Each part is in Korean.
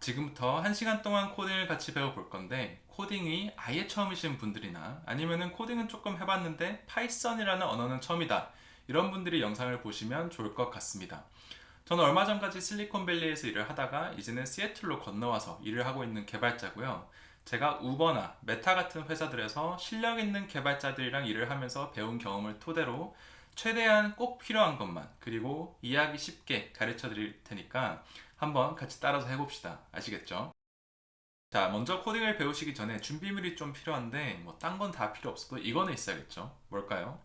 지금부터 1시간 동안 코딩을 같이 배워볼 건데, 코딩이 아예 처음이신 분들이나 아니면은 코딩은 조금 해봤는데 파이썬이라는 언어는 처음이다, 이런 분들이 영상을 보시면 좋을 것 같습니다. 저는 얼마 전까지 실리콘밸리에서 일을 하다가 이제는 시애틀로 건너와서 일을 하고 있는 개발자고요. 제가 우버나 메타 같은 회사들에서 실력 있는 개발자들이랑 일을 하면서 배운 경험을 토대로 최대한 꼭 필요한 것만, 그리고 이해하기 쉽게 가르쳐 드릴 테니까 한번 같이 따라서 해봅시다. 아시겠죠? 자, 먼저 코딩을 배우시기 전에 준비물이 좀 필요한데, 뭐 딴 건 다 필요 없어도 이거는 있어야겠죠? 뭘까요?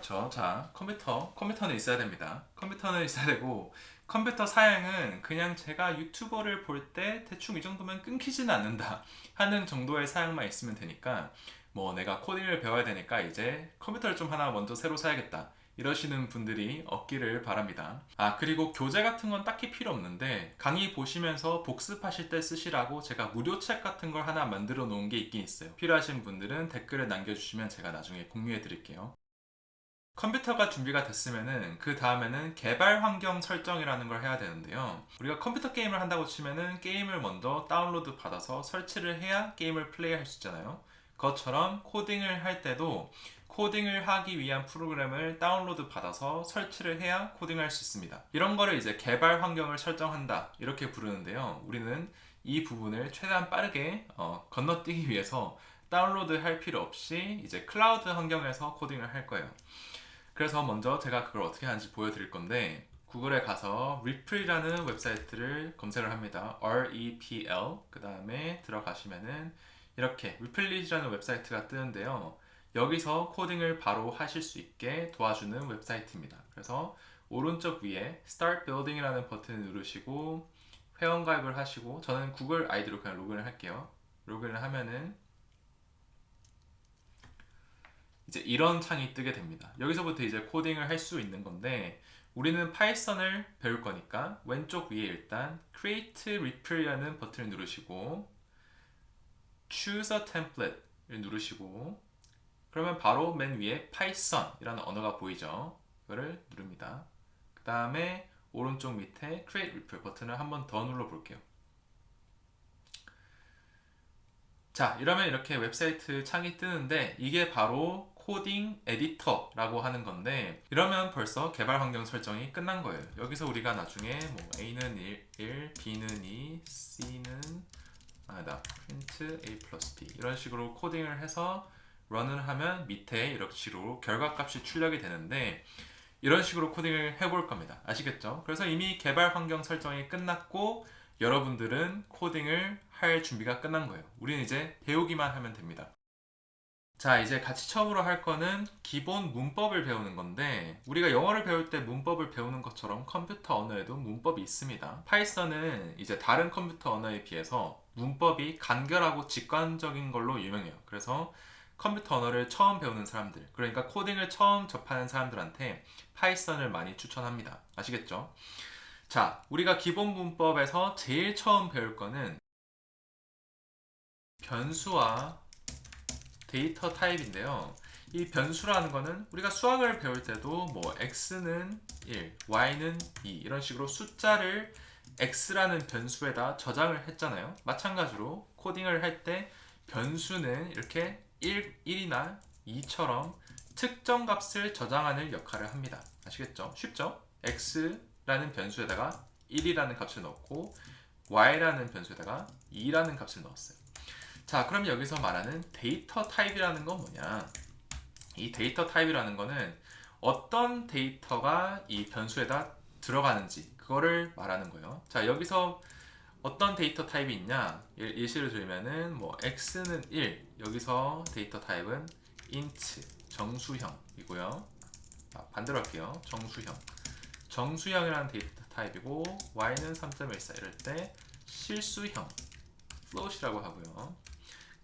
자, 컴퓨터는 있어야 됩니다. 컴퓨터는 있어야 되고, 컴퓨터 사양은 그냥 제가 유튜버를 볼 때 대충 이 정도면 끊기지는 않는다 하는 정도의 사양만 있으면 되니까, 뭐 내가 코딩을 배워야 되니까 이제 컴퓨터를 좀 하나 먼저 새로 사야겠다, 이러시는 분들이 없기를 바랍니다. 아, 그리고 교재 같은 건 딱히 필요 없는데, 강의 보시면서 복습하실 때 쓰시라고 제가 무료 책 같은 걸 하나 만들어 놓은 게 있긴 있어요. 필요하신 분들은 댓글에 남겨주시면 제가 나중에 공유해 드릴게요. 컴퓨터가 준비가 됐으면은 그 다음에는 개발 환경 설정이라는 걸 해야 되는데요. 우리가 컴퓨터 게임을 한다고 치면은 게임을 먼저 다운로드 받아서 설치를 해야 게임을 플레이할 수 있잖아요. 그것처럼 코딩을 할 때도 코딩을 하기 위한 프로그램을 다운로드 받아서 설치를 해야 코딩을 할 수 있습니다. 이런 거를 이제 개발 환경을 설정한다, 이렇게 부르는데요. 우리는 이 부분을 최대한 빠르게 건너뛰기 위해서 다운로드 할 필요 없이 이제 클라우드 환경에서 코딩을 할 거예요. 그래서 먼저 제가 그걸 어떻게 하는지 보여드릴 건데, 구글에 가서 리플이라는 웹사이트를 검색을 합니다. REPL. 그 다음에 들어가시면은 이렇게 리플릿이라는 웹사이트가 뜨는데요. 여기서 코딩을 바로 하실 수 있게 도와주는 웹사이트입니다. 그래서 오른쪽 위에 Start Building이라는 버튼을 누르시고 회원가입을 하시고, 저는 구글 아이디로 그냥 로그인을 할게요. 로그인을 하면은 이제 이런 창이 뜨게 됩니다. 여기서부터 이제 코딩을 할 수 있는 건데, 우리는 파이썬을 배울 거니까 왼쪽 위에 일단 Create REPL이라는 버튼을 누르시고 Choose a Template를 누르시고, 그러면 바로 맨 위에 Python이라는 언어가 보이죠? 이거를 누릅니다. 그 다음에 오른쪽 밑에 Create REPL 버튼을 한 번 더 눌러 볼게요. 자, 이러면 이렇게 웹사이트 창이 뜨는데, 이게 바로 코딩 에디터라고 하는 건데, 이러면 벌써 개발 환경 설정이 끝난 거예요. 여기서 우리가 나중에 뭐 A는 1, B는 2, C는 아니다, print A 플러스 B, 이런 식으로 코딩을 해서 런을 하면 밑에 이렇게 식으로 결과값이 출력이 되는데, 이런 식으로 코딩을 해볼 겁니다. 아시겠죠? 그래서 이미 개발 환경 설정이 끝났고 여러분들은 코딩을 할 준비가 끝난 거예요. 우리는 이제 배우기만 하면 됩니다. 자, 이제 같이 처음으로 할 거는 기본 문법을 배우는 건데, 우리가 영어를 배울 때 문법을 배우는 것처럼 컴퓨터 언어에도 문법이 있습니다. 파이썬은 이제 다른 컴퓨터 언어에 비해서 문법이 간결하고 직관적인 걸로 유명해요. 그래서 컴퓨터 언어를 처음 배우는 사람들, 그러니까 코딩을 처음 접하는 사람들한테 파이썬을 많이 추천합니다. 아시겠죠? 자, 우리가 기본 문법에서 제일 처음 배울 거는 변수와 데이터 타입인데요. 이 변수라는 거는 우리가 수학을 배울 때도 뭐 x는 1, y는 2, 이런 식으로 숫자를 x라는 변수에다 저장을 했잖아요. 마찬가지로 코딩을 할 때 변수는 이렇게 1이나 2처럼 특정 값을 저장하는 역할을 합니다. 아시겠죠? 쉽죠? x라는 변수에다가 1이라는 값을 넣고 y라는 변수에다가 2라는 값을 넣었어요. 자, 그럼 여기서 말하는 데이터 타입이라는 건 뭐냐? 이 데이터 타입이라는 거는 어떤 데이터가 이 변수에다 들어가는지 그거를 말하는 거예요. 자, 여기서 어떤 데이터 타입이 있냐? 예시를 들면은 뭐 x는 1, 여기서 데이터 타입은 int 정수형이고요. 반대로 할게요. 정수형이라는 데이터 타입이고, y는 3.14, 이럴 때 실수형 float이라고 하고요.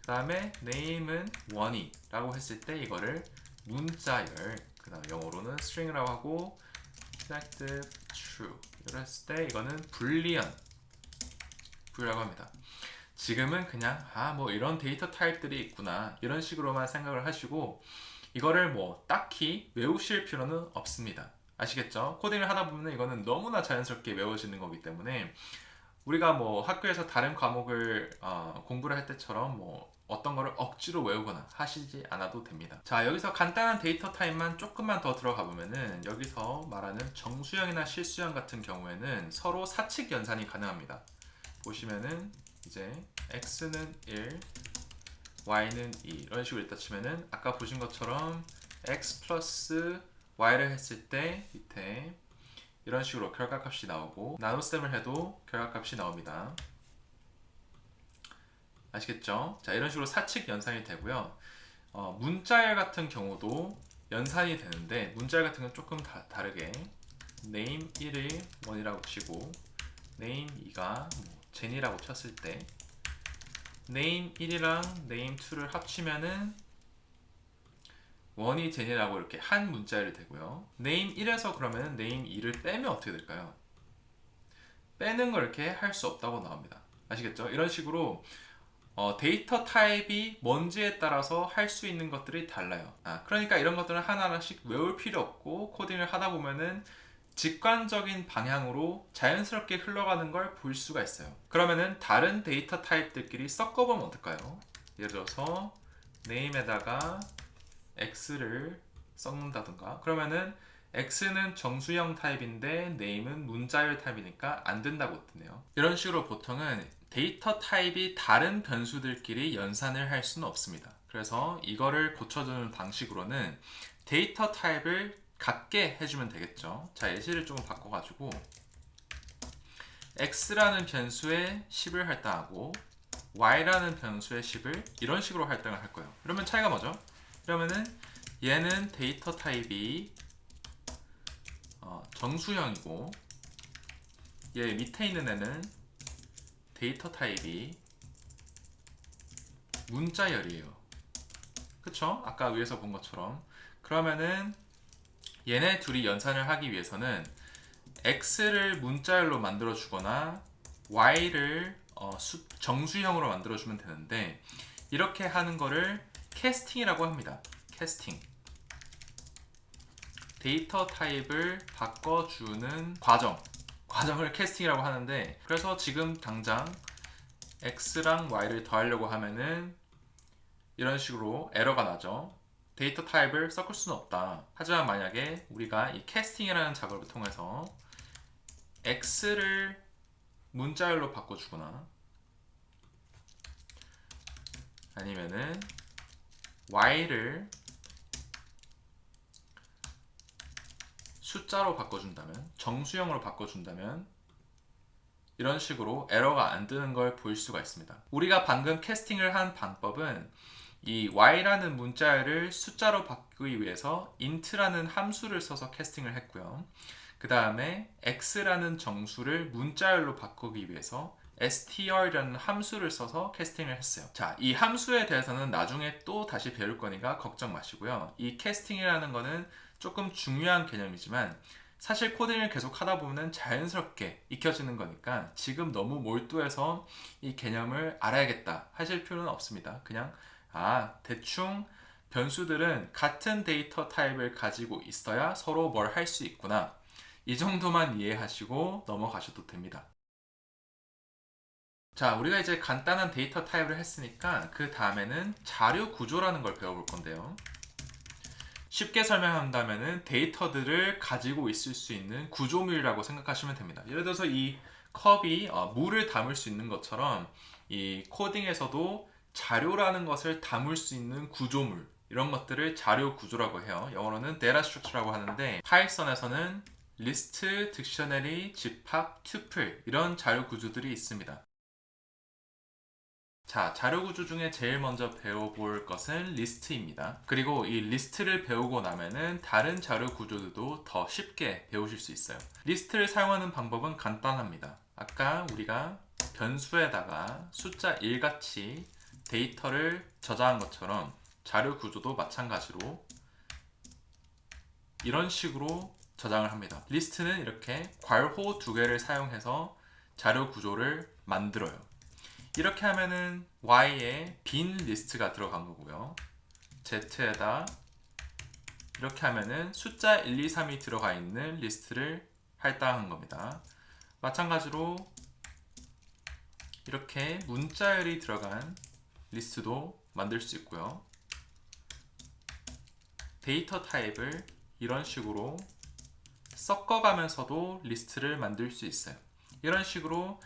그 다음에 name은 원이라고 했을 때 이거를 문자열, 그 다음 영어로는 string이라고 하고, selected true 이걸 했을 때 이거는 불리언이라고 합니다. 지금은 그냥 뭐 이런 데이터 타입들이 있구나, 이런 식으로만 생각을 하시고 이거를 뭐 딱히 외우실 필요는 없습니다. 아시겠죠? 코딩을 하다 보면 이거는 너무나 자연스럽게 외워지는 거기 때문에 우리가 뭐 학교에서 다른 과목을 공부를 할 때처럼 뭐 어떤 거를 억지로 외우거나 하시지 않아도 됩니다. 자, 여기서 간단한 데이터 타입만 조금만 더 들어가 보면은 여기서 말하는 정수형이나 실수형 같은 경우에는 서로 사칙 연산이 가능합니다. 보시면은 이제 x는 1, y는 2 이런 식으로 있다 치면은 아까 보신 것처럼 x 플러스 y를 했을 때 밑에 이런 식으로 결과값이 나오고 나눗셈을 해도 결과값이 나옵니다. 아시겠죠? 자, 이런 식으로 사칙 연산이 되고요. 문자열 같은 경우도 연산이 되는데 문자열 같은 건 조금 다르게 name 1을 1이라고 치고 name 2가 뭐 jen이라고 쳤을 때 name 1이랑 name 2를 합치면은 1이 jen이라고 이렇게 한 문자열이 되고요. name 1에서 그러면 name 2를 빼면 어떻게 될까요? 빼는 걸 이렇게 할 수 없다고 나옵니다. 아시겠죠? 이런 식으로 데이터 타입이 뭔지에 따라서 할 수 있는 것들이 달라요. 그러니까 이런 것들은 하나하나씩 외울 필요 없고 코딩을 하다 보면은 직관적인 방향으로 자연스럽게 흘러가는 걸 볼 수가 있어요. 그러면은 다른 데이터 타입들끼리 섞어보면 어떨까요? 예를 들어서 name에다가 x를 섞는다든가 그러면은 x는 정수형 타입인데 name은 문자열 타입이니까 안 된다고 뜨네요. 이런 식으로 보통은 데이터 타입이 다른 변수들끼리 연산을 할 수는 없습니다. 그래서 이거를 고쳐주는 방식으로는 데이터 타입을 같게 해주면 되겠죠. 자, 예시를 조금 바꿔가지고 x라는 변수에 10을 할당하고 y라는 변수에 10을 이런 식으로 할당을 할 거예요. 그러면 차이가 뭐죠? 그러면은 얘는 데이터 타입이 정수형이고 얘 밑에 있는 애는 데이터 타입이 문자열이에요. 그쵸? 아까 위에서 본 것처럼. 그러면은 얘네 둘이 연산을 하기 위해서는 x를 문자열로 만들어 주거나 y를 정수형으로 만들어 주면 되는데 이렇게 하는 거를 캐스팅이라고 합니다. 캐스팅. 데이터 타입을 바꿔주는 과정을 캐스팅이라고 하는데 그래서 지금 당장 x랑 y를 더하려고 하면은 이런 식으로 에러가 나죠. 데이터 타입을 섞을 수는 없다. 하지만 만약에 우리가 이 캐스팅이라는 작업을 통해서 x를 문자열로 바꿔주거나 아니면은 y를 숫자로 바꿔준다면 정수형으로 바꿔준다면 이런 식으로 에러가 안 뜨는 걸 볼 수가 있습니다. 우리가 방금 캐스팅을 한 방법은 이 y라는 문자열을 숫자로 바꾸기 위해서 int라는 함수를 써서 캐스팅을 했고요. 그 다음에 x라는 정수를 문자열로 바꾸기 위해서 str이라는 함수를 써서 캐스팅을 했어요. 자, 이 함수에 대해서는 나중에 또 다시 배울 거니까 걱정 마시고요. 이 캐스팅이라는 거는 조금 중요한 개념이지만 사실 코딩을 계속 하다 보면 자연스럽게 익혀지는 거니까 지금 너무 몰두해서 이 개념을 알아야겠다 하실 필요는 없습니다. 그냥 대충 변수들은 같은 데이터 타입을 가지고 있어야 서로 뭘 할 수 있구나. 이 정도만 이해하시고 넘어가셔도 됩니다. 자, 우리가 이제 간단한 데이터 타입을 했으니까 그 다음에는 자료 구조라는 걸 배워볼 건데요. 쉽게 설명한다면 데이터들을 가지고 있을 수 있는 구조물이라고 생각하시면 됩니다. 예를 들어서 이 컵이 물을 담을 수 있는 것처럼 이 코딩에서도 자료라는 것을 담을 수 있는 구조물 이런 것들을 자료 구조라고 해요. 영어로는 data structure라고 하는데 파이썬에서는 리스트, 딕셔너리, 집합, 튜플 이런 자료 구조들이 있습니다. 자, 자료 구조 중에 제일 먼저 배워볼 것은 리스트입니다. 그리고 이 리스트를 배우고 나면은 다른 자료 구조들도 더 쉽게 배우실 수 있어요. 리스트를 사용하는 방법은 간단합니다. 아까 우리가 변수에다가 숫자 1같이 데이터를 저장한 것처럼 자료 구조도 마찬가지로 이런 식으로 저장을 합니다. 리스트는 이렇게 괄호 2개를 사용해서 자료 구조를 만들어요. 이렇게 하면은 y에 빈 리스트가 들어간 거고요. z에다 이렇게 하면은 숫자 1, 2, 3이 들어가 있는 리스트를 할당한 겁니다. 마찬가지로 이렇게 문자열이 들어간 리스트도 만들 수 있고요. 데이터 타입을 이런 식으로 섞어가면서도 리스트를 만들 수 있어요. 이런 식으로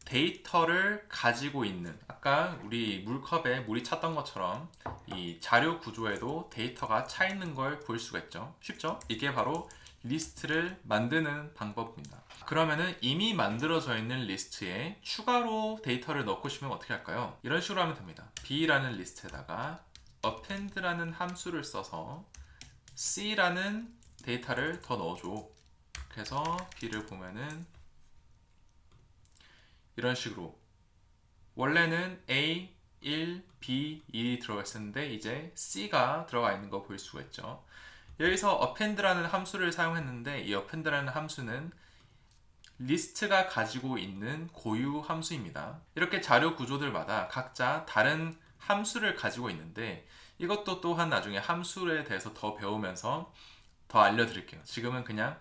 데이터를 가지고 있는, 아까 우리 물컵에 물이 찼던 것처럼 이 자료 구조에도 데이터가 차 있는 걸 볼 수가 있죠. 쉽죠? 이게 바로 리스트를 만드는 방법입니다. 그러면은 이미 만들어져 있는 리스트에 추가로 데이터를 넣고 싶으면 어떻게 할까요? 이런 식으로 하면 됩니다. b라는 리스트에다가 append라는 함수를 써서 c라는 데이터를 더 넣어줘. 그래서 b를 보면은 이런 식으로 원래는 A, 1, B, 2 들어가 있었는데 이제 C가 들어가 있는 거 볼 수가 있죠. 여기서 append라는 함수를 사용했는데 이 append라는 함수는 리스트가 가지고 있는 고유 함수입니다. 이렇게 자료 구조들마다 각자 다른 함수를 가지고 있는데 이것도 또한 나중에 함수에 대해서 더 배우면서 더 알려드릴게요. 지금은 그냥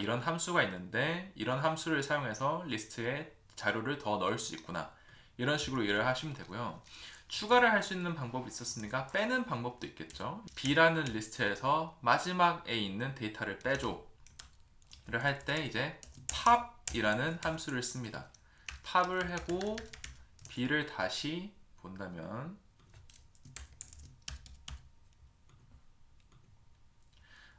이런 함수가 있는데 이런 함수를 사용해서 리스트에 자료를 더 넣을 수 있구나, 이런 식으로 이해를 하시면 되고요. 추가를 할 수 있는 방법이 있었으니까 빼는 방법도 있겠죠. b라는 리스트에서 마지막에 있는 데이터를 빼줘를 할 때 이제 pop이라는 함수를 씁니다. pop을 하고 b를 다시 본다면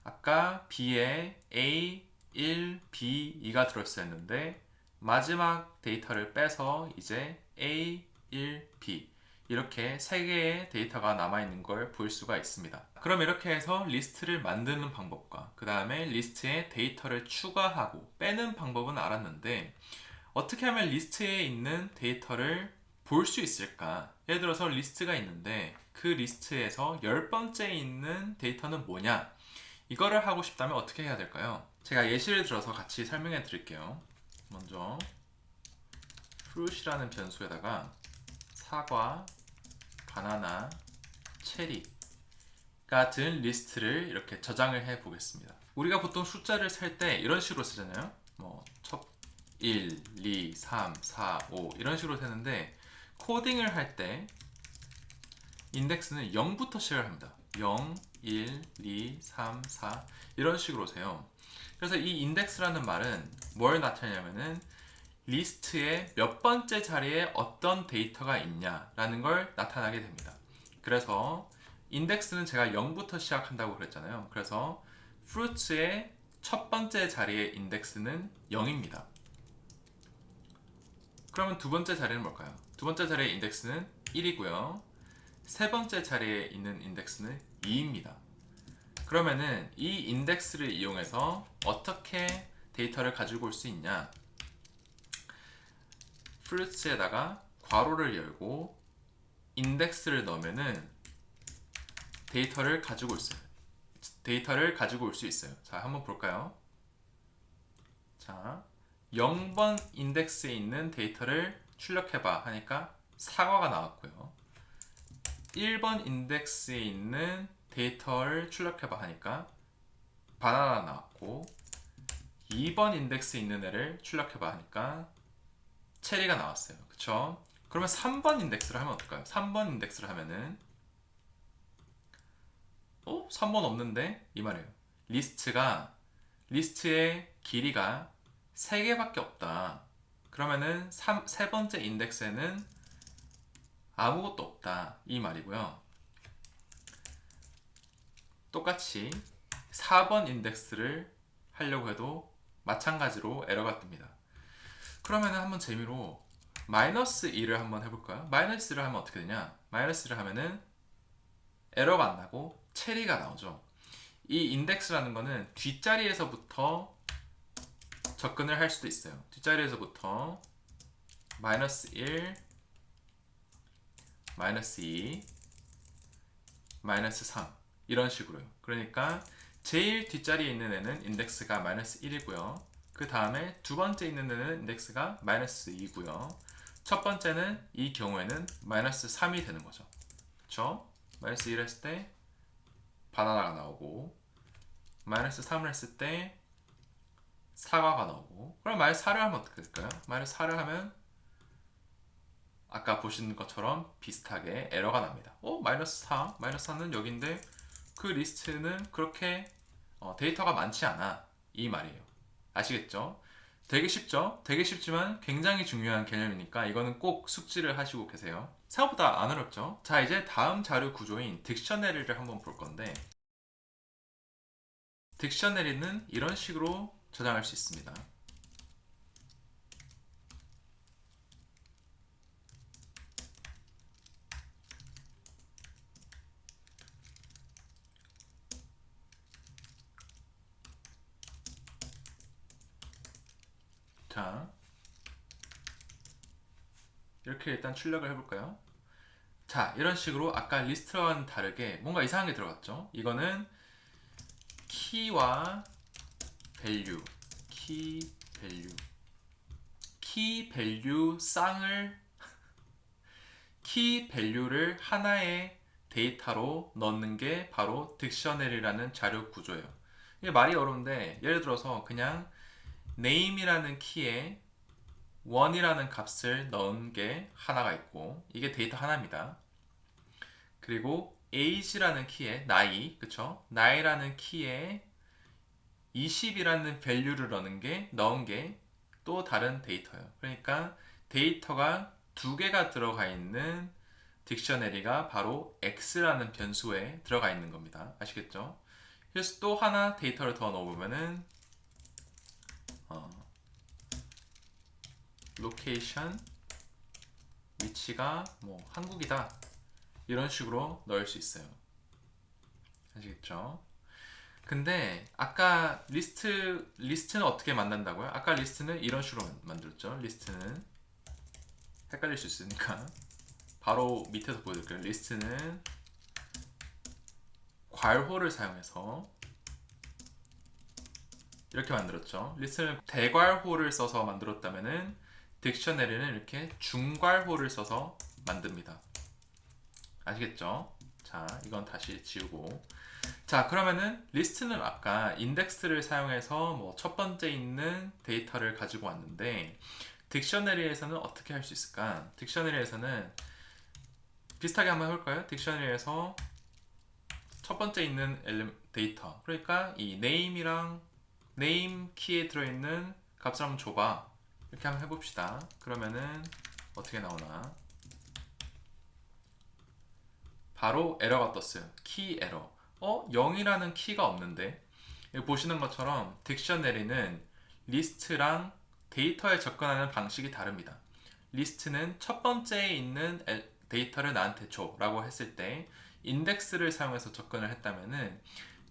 아까 b에 a, 1, b, 2가 들어있었는데 마지막 데이터를 빼서 이제 A, 1, B 이렇게 3개의 데이터가 남아있는 걸 볼 수가 있습니다. 그럼 이렇게 해서 리스트를 만드는 방법과 그 다음에 리스트에 데이터를 추가하고 빼는 방법은 알았는데 어떻게 하면 리스트에 있는 데이터를 볼 수 있을까? 예를 들어서 리스트가 있는데 그 리스트에서 10번째 있는 데이터는 뭐냐? 이거를 하고 싶다면 어떻게 해야 될까요? 제가 예시를 들어서 같이 설명해 드릴게요. 먼저 fruit이라는 변수에다가 사과, 바나나, 체리 같은 리스트를 이렇게 저장을 해 보겠습니다. 우리가 보통 숫자를 셀 때 이런 식으로 쓰잖아요. 첫 1, 2, 3, 4, 5 이런 식으로 세는데 코딩을 할 때 인덱스는 0부터 시작을 합니다. 0, 1, 2, 3, 4 이런 식으로 세요. 그래서 이 인덱스라는 말은 뭘 나타내냐면은 리스트의 몇 번째 자리에 어떤 데이터가 있냐라는 걸 나타나게 됩니다. 그래서 인덱스는 제가 0부터 시작한다고 그랬잖아요. 그래서 fruits의 첫 번째 자리의 인덱스는 0입니다. 그러면 두 번째 자리는 뭘까요? 두 번째 자리의 인덱스는 1이고요. 세 번째 자리에 있는 인덱스는 2입니다. 그러면은 이 인덱스를 이용해서 어떻게 데이터를 가지고 올 수 있냐? fruits에다가 괄호를 열고 인덱스를 넣으면은 데이터를 가지고 있어요. 데이터를 가지고 올 수 있어요. 자, 한번 볼까요? 자, 0번 인덱스에 있는 데이터를 출력해봐 하니까 사과가 나왔고요. 1번 인덱스에 있는 데이터를 출력해봐 하니까 바나나 나왔고 2번 인덱스에 있는 애를 출력해봐 하니까 체리가 나왔어요. 그쵸? 그러면 3번 인덱스를 하면 어떨까요? 3번 인덱스를 하면은 3번 없는데? 이 말이에요. 리스트의 길이가 3개밖에 없다. 그러면은 세 번째 인덱스에는 아무것도 없다. 이 말이고요. 똑같이 4번 인덱스를 하려고 해도 마찬가지로 에러가 뜹니다. 그러면 한번 재미로 마이너스 2를 한번 해볼까요? 마이너스 1을 하면 어떻게 되냐? 마이너스 1을 하면은 에러가 안 나고 체리가 나오죠. 이 인덱스라는 거는 뒷자리에서부터 접근을 할 수도 있어요. 뒷자리에서부터 마이너스 1, 마이너스 2, 마이너스 3 이런 식으로요. 그러니까 제일 뒷자리에 있는 애는 인덱스가 마이너스 1이고요. 그 다음에 두 번째 있는 애는 인덱스가 마이너스 2고요. 첫 번째는 이 경우에는 마이너스 3이 되는 거죠. 그쵸? 마이너스 1 했을 때 바나나가 나오고 마이너스 3을 했을 때 사과가 나오고 그럼 마이너스 4를 하면 어떻게 될까요? 마이너스 4를 하면 아까 보시는 것처럼 비슷하게 에러가 납니다. 마이너스 4, 마이너스 4는 여기인데 그 리스트는 그렇게 데이터가 많지 않아, 이 말이에요. 아시겠죠? 되게 쉽죠? 되게 쉽지만 굉장히 중요한 개념이니까 이거는 꼭 숙지를 하시고 계세요. 생각보다 안 어렵죠? 자, 이제 다음 자료 구조인 딕셔너리를 한번 볼 건데, 딕셔너리는 이런 식으로 저장할 수 있습니다. 자, 이렇게 일단 출력을 해볼까요? 자, 이런 식으로 아까 리스트와는 다르게 뭔가 이상한 게 들어갔죠? 이거는 키와 밸류, 키 밸류 쌍을, 키 밸류를 하나의 데이터로 넣는 게 바로 딕셔너리라는 자료 구조예요. 이게 말이 어려운데, 예를 들어서 그냥 name이라는 키에 1이라는 값을 넣은 게 하나가 있고, 이게 데이터 하나입니다. 그리고 age라는 키에 나이, 그쵸? 나이라는 키에 20이라는 밸류를 넣은 게 또 다른 데이터예요. 그러니까 데이터가 두 개가 들어가 있는 딕셔너리가 바로 x라는 변수에 들어가 있는 겁니다. 아시겠죠? 그래서 또 하나 데이터를 더 넣어보면은 로케이션, 위치가 뭐 한국이다, 이런 식으로 넣을 수 있어요. 아시겠죠? 근데 아까 리스트는 어떻게 만든다고요? 아까 리스트는 이런 식으로 만들었죠. 리스트는 헷갈릴 수 있으니까 바로 밑에서 보여드릴게요. 리스트는 괄호를 사용해서 이렇게 만들었죠. 리스트는 대괄호를 써서 만들었다면은 딕셔너리는 이렇게 중괄호를 써서 만듭니다. 아시겠죠? 자, 이건 다시 지우고, 자, 그러면은 리스트는 아까 인덱스를 사용해서 뭐 첫 번째 있는 데이터를 가지고 왔는데, 딕셔너리에서는 어떻게 할 수 있을까? 딕셔너리에서는 비슷하게 한번 해볼까요? 딕셔너리에서 첫 번째 있는 데이터, 그러니까 이 name이랑 name 키에 들어있는 값을 한번 줘봐, 이렇게 한번 해봅시다. 그러면은 어떻게 나오나? 바로 에러가 떴어요. 키 에러. 0이라는 키가 없는데, 여기 보시는 것처럼 딕셔너리는 리스트랑 데이터에 접근하는 방식이 다릅니다. 리스트는 첫 번째에 있는 데이터를 나한테 줘 라고 했을 때 인덱스를 사용해서 접근을 했다면은,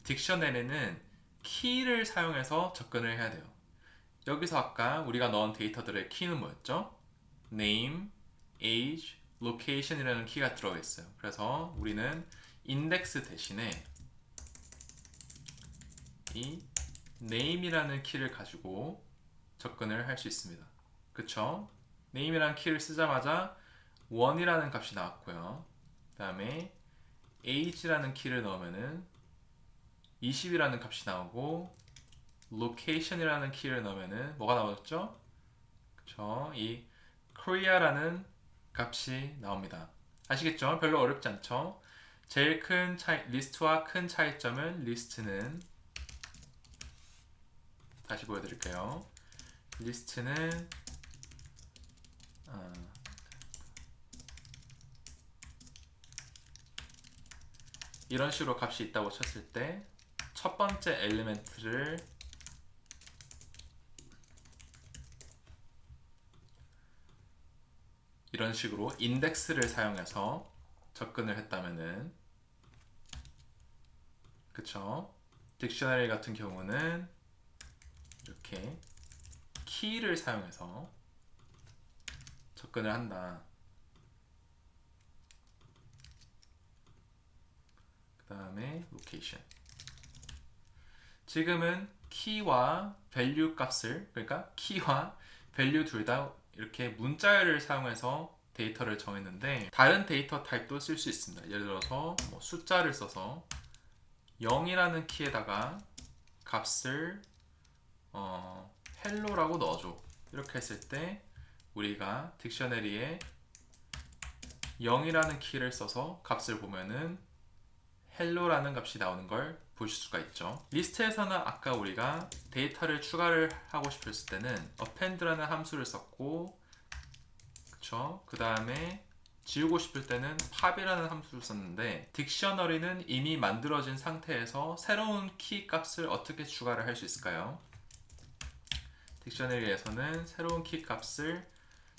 딕셔너리는 키를 사용해서 접근을 해야 돼요. 여기서 아까 우리가 넣은 데이터들의 키는 뭐였죠? name, age, location이라는 키가 들어가 있어요. 그래서 우리는 인덱스 대신에 이 name이라는 키를 가지고 접근을 할 수 있습니다. 그쵸? name이라는 키를 쓰자마자 1이라는 값이 나왔고요. 그 다음에 age라는 키를 넣으면은 20이라는 값이 나오고, location이라는 키를 넣으면은 뭐가 나오죠? 그쵸? 이 Korea라는 값이 나옵니다. 아시겠죠? 별로 어렵지 않죠? 제일 큰 차이, 리스트와 큰 차이점은, 리스트는 다시 보여드릴게요. 리스트는 이런 식으로 값이 있다고 쳤을 때 첫 번째 엘리멘트를 이런 식으로 인덱스를 사용해서 접근을 했다면은, 그쵸? 딕셔너리 같은 경우는 이렇게 키를 사용해서 접근을 한다. 그 다음에 로케이션. 지금은 키와 밸류 값을, 그러니까 키와 밸류 둘 다 이렇게 문자열을 사용해서 데이터를 정했는데, 다른 데이터 타입도 쓸 수 있습니다. 예를 들어서 뭐 숫자를 써서 0이라는 키에다가 값을 hello라고 넣어줘, 이렇게 했을 때 우리가 딕셔너리에 0이라는 키를 써서 값을 보면은 hello라는 값이 나오는 걸 보실 수가 있죠. 리스트에서는 아까 우리가 데이터를 추가를 하고 싶었을 때는 append라는 함수를 썼고, 그쵸? 그 다음에 지우고 싶을 때는 pop이라는 함수를 썼는데, 딕셔너리는 이미 만들어진 상태에서 새로운 키 값을 어떻게 추가를 할 수 있을까요? 딕셔너리에서는 새로운 키 값을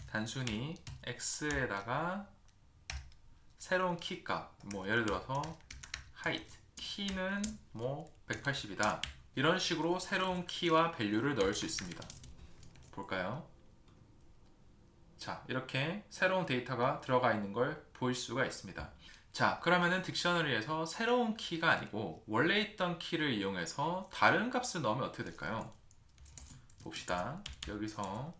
단순히 x에다가 새로운 키 값, 뭐 예를 들어서 height, 키는 뭐 180이다, 이런 식으로 새로운 키와 밸류를 넣을 수 있습니다. 볼까요? 자, 이렇게 새로운 데이터가 들어가 있는 걸 볼 수가 있습니다. 자, 그러면은 딕셔너리에서 새로운 키가 아니고 원래 있던 키를 이용해서 다른 값을 넣으면 어떻게 될까요? 봅시다. 여기서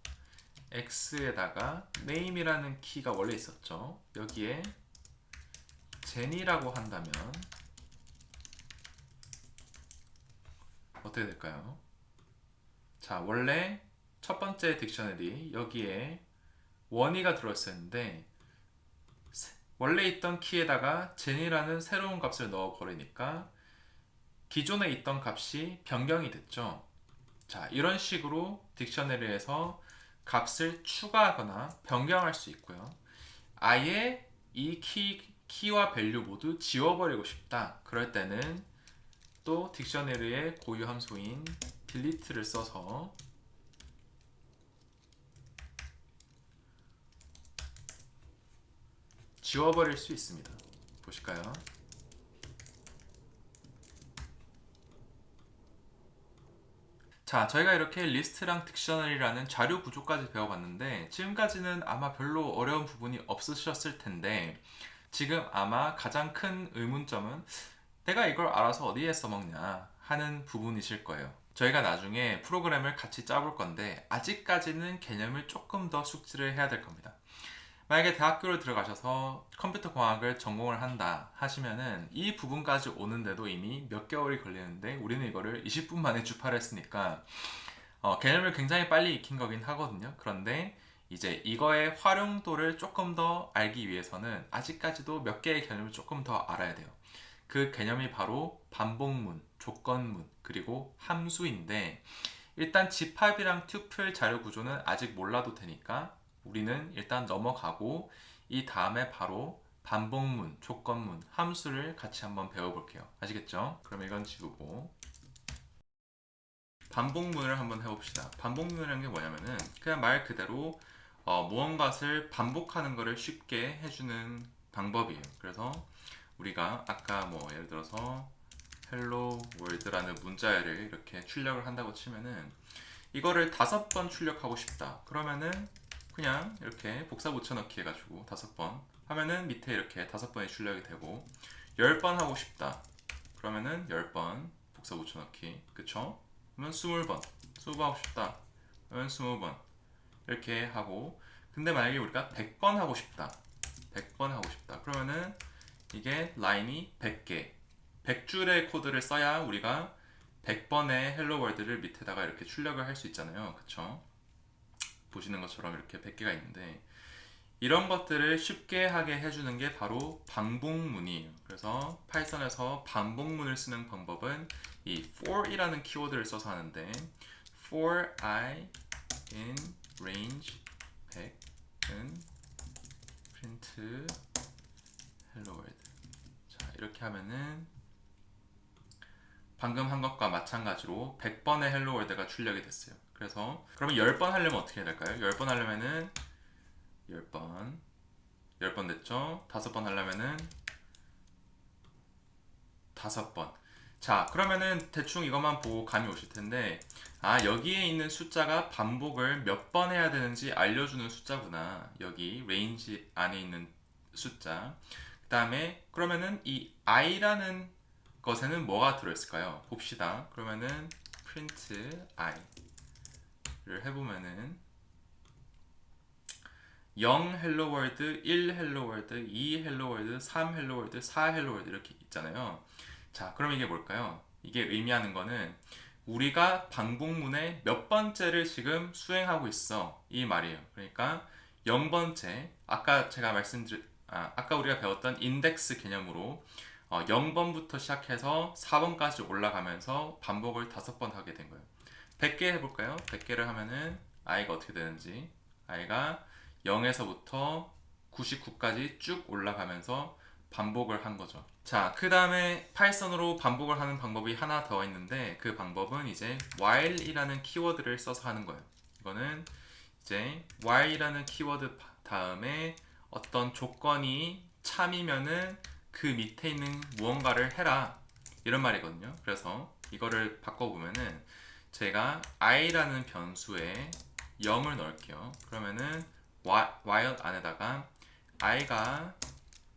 x에다가 name이라는 키가 원래 있었죠. 여기에 jen이라고 한다면 어떻게 될까요? 자, 원래 첫 번째 딕셔너리 여기에 원이가 들어있었는데 원래 있던 키에다가 jen이라는 새로운 값을 넣어 버리니까 기존에 있던 값이 변경이 됐죠. 자, 이런 식으로 딕셔너리에서 값을 추가하거나 변경할 수 있고요. 아예 이 키와 밸류 모두 지워버리고 싶다. 그럴 때는 또 딕셔너리의 고유 함수인 delete를 써서 지워버릴 수 있습니다. 보실까요? 자, 저희가 이렇게 리스트랑 딕셔너리라는 자료 구조까지 배워봤는데 지금까지는 아마 별로 어려운 부분이 없으셨을 텐데 지금 아마 가장 큰 의문점은 내가 이걸 알아서 어디에 써먹냐 하는 부분이실 거예요. 저희가 나중에 프로그램을 같이 짜볼 건데 아직까지는 개념을 조금 더 숙지를 해야 될 겁니다. 만약에 대학교를 들어가셔서 컴퓨터 공학을 전공을 한다 하시면은 이 부분까지 오는데도 이미 몇 개월이 걸리는데 우리는 이거를 20분 만에 주파를 했으니까 개념을 굉장히 빨리 익힌 거긴 하거든요. 그런데 이제 이거의 활용도를 조금 더 알기 위해서는 아직까지도 몇 개의 개념을 조금 더 알아야 돼요. 그 개념이 바로 반복문, 조건문, 그리고 함수인데 일단 집합이랑 튜플 자료 구조는 아직 몰라도 되니까 우리는 일단 넘어가고 이 다음에 바로 반복문, 조건문, 함수를 같이 한번 배워볼게요. 아시겠죠? 그럼 이건 지우고 반복문을 한번 해봅시다. 반복문이라는 게 뭐냐면은 그냥 말 그대로 무언가를 반복하는 것을 쉽게 해주는 방법이에요. 그래서 우리가 아까 뭐 예를 들어서 hello world라는 문자열을 이렇게 출력을 한다고 치면은 이거를 5번 출력하고 싶다. 그러면은 그냥 이렇게 복사 붙여넣기 해가지고 5번 하면은 밑에 이렇게 5번이 출력이 되고 10번 하고 싶다. 그러면은 10번 복사 붙여넣기. 그쵸? 그러면 20번. 20번 하고 싶다. 그러면 20번. 이렇게 하고 근데 만약에 우리가 100번 하고 싶다. 100번 하고 싶다. 그러면은 이게 라인이 100개. 100줄의 코드를 써야 우리가 100번의 헬로 월드를 밑에다가 이렇게 출력을 할 수 있잖아요. 그쵸? 보시는 것처럼 이렇게 100개가 있는데 이런 것들을 쉽게 하게 해주는 게 바로 반복문이에요. 그래서 파이썬에서 반복문을 쓰는 방법은 이 for이라는 키워드를 써서 하는데 for I in range 100은 print hello world. 자, 이렇게 하면은 방금 한 것과 마찬가지로 100번의 헬로 월드가 출력이 됐어요. 그래서 그러면 10번 하려면 어떻게 해야 될까요? 10번 하려면은 10번 됐죠? 5번 하려면은 5번. 자, 그러면은 대충 이것만 보고 감이 오실 텐데 여기에 있는 숫자가 반복을 몇 번 해야 되는지 알려주는 숫자구나. 여기 레인지 안에 있는 숫자. 그 다음에 그러면은 이 i라는 것에는 뭐가 들어있을까요? 봅시다. 그러면은 print i를 해보면은 0 hello world, 1 hello world, 2 hello world, 3 hello world, 4 hello world 이렇게 있잖아요. 자, 그럼 이게 뭘까요? 이게 의미하는 거는 우리가 반복문의 몇 번째를 지금 수행하고 있어 이 말이에요. 그러니까 0번째 아까 제가 아까 우리가 배웠던 인덱스 개념으로 0번부터 시작해서 4번까지 올라가면서 반복을 5번 하게 된 거예요. 100개 해볼까요? 100개를 하면은 i가 어떻게 되는지, i가 0에서부터 99까지 쭉 올라가면서 반복을 한 거죠. 자, 그 다음에 파이썬으로 반복을 하는 방법이 하나 더 있는데, 그 방법은 이제 while이라는 키워드를 써서 하는 거예요. 이거는 이제 while이라는 키워드 다음에 어떤 조건이 참이면은 그 밑에 있는 무언가를 해라, 이런 말이거든요. 그래서 이거를 바꿔보면은 제가 i라는 변수에 0을 넣을게요. 그러면은 while 안에다가 i가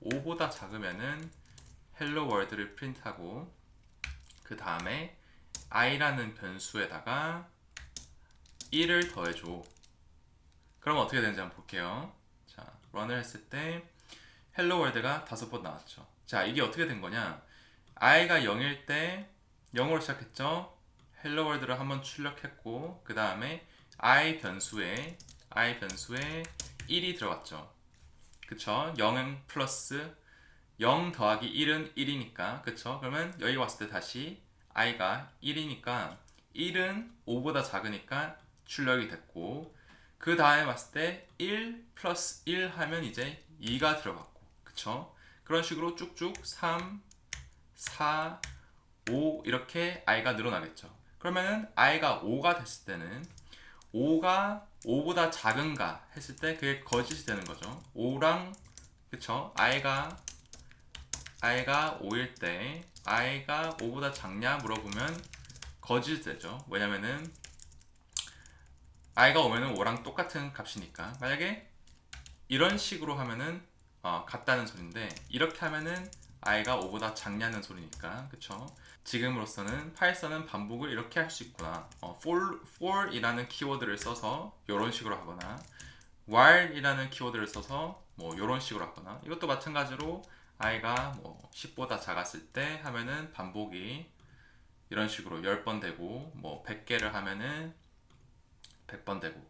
5보다 작으면은 hello world를 프린트하고, 그 다음에 i라는 변수에다가 1을 더해줘. 그럼 어떻게 되는지 한번 볼게요. 자, 런을 했을 때 hello world가 5번 나왔죠. 자, 이게 어떻게 된 거냐? i가 0일 때 0으로 시작했죠. hello world를 한번 출력했고, 그 다음에 i 변수에 1이 들어갔죠. 그쵸? 0 플러스 0 더하기 1은 1이니까, 그쵸? 그러면 여기 왔을 때 다시 i가 1이니까 1은 5보다 작으니까 출력이 됐고, 그 다음에 왔을 때 1 플러스 1 하면 이제 2가 들어갔고, 그쵸? 그런 식으로 쭉쭉 3, 4, 5 이렇게 i가 늘어나겠죠. 그러면은 i가 5가 됐을 때는 5가 5보다 작은가 했을 때 그게 거짓이 되는 거죠. 5랑, 그쵸? i가 5일 때 i가 5보다 작냐 물어보면 거짓이 되죠. 왜냐면은 i가 오면은 5랑 똑같은 값이니까. 만약에 이런 식으로 하면은 같다는 소리인데, 이렇게 하면은 i가 5보다 작냐는 소리니까, 그쵸? 지금으로서는 파이썬은 반복을 이렇게 할 수 있구나. for이라는 키워드를 써서 이런 식으로 하거나, while이라는 키워드를 써서 뭐 이런 식으로 하거나, 이것도 마찬가지로 i가 뭐 10보다 작았을 때 하면은 반복이 이런 식으로 10번 되고, 뭐 100개를 하면은 100번 되고,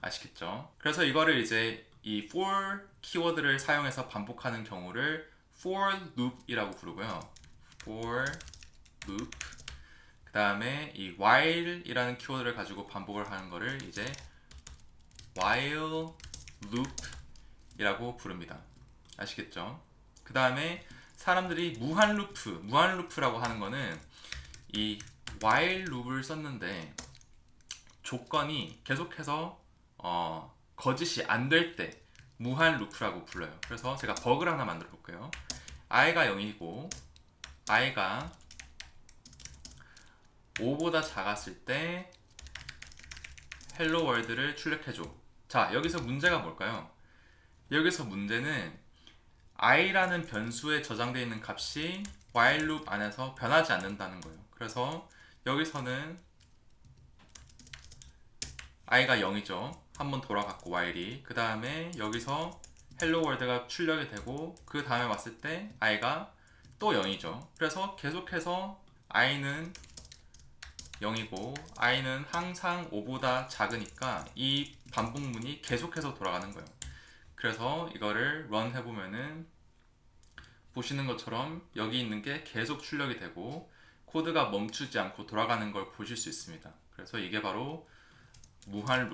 아시겠죠? 그래서 이거를 이제 이 for 키워드를 사용해서 반복하는 경우를 for loop이라고 부르고요. for loop. 그 다음에 이 while이라는 키워드를 가지고 반복을 하는 거를 이제 while loop이라고 부릅니다. 아시겠죠? 그 다음에 사람들이 무한 루프라고 하는 거는 이 while loop을 썼는데 조건이 계속해서 거짓이 안 될 때 무한 루프라고 불러요. 그래서 제가 버그를 하나 만들어 볼게요. i가 0이고 i가 5보다 작았을 때 hello world를 출력해줘. 자, 여기서 문제가 뭘까요? 여기서 문제는 i라는 변수에 저장되어 있는 값이 while loop 안에서 변하지 않는다는 거예요. 그래서 여기서는 i가 0이죠. 한번 돌아갔고 while이, 그 다음에 여기서 hello world가 출력이 되고, 그 다음에 왔을 때 i가 또 0이죠. 그래서 계속해서 i는 0이고 i는 항상 5보다 작으니까 이 반복문이 계속해서 돌아가는 거예요. 그래서 이거를 run 해보면은 보시는 것처럼 여기 있는 게 계속 출력이 되고 코드가 멈추지 않고 돌아가는 걸 보실 수 있습니다. 그래서 이게 바로 무한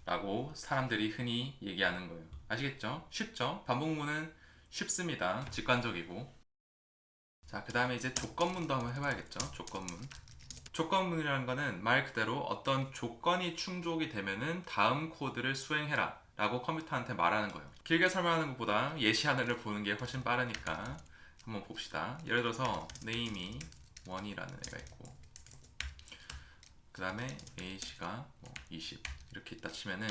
루프라고 사람들이 흔히 얘기하는 거예요. 아시겠죠? 쉽죠? 반복문은 쉽습니다. 직관적이고. 자, 그 다음에 이제 조건문도 한번 해봐야겠죠? 조건문이라는 거는 말 그대로 어떤 조건이 충족이 되면은 다음 코드를 수행해라 라고 컴퓨터한테 말하는 거예요. 길게 설명하는 것보다 예시하나를 보는 게 훨씬 빠르니까 한번 봅시다. 예를 들어서 name이 1이라는 애가 있고, 그 다음에 age가 뭐 20 이렇게 있다 치면은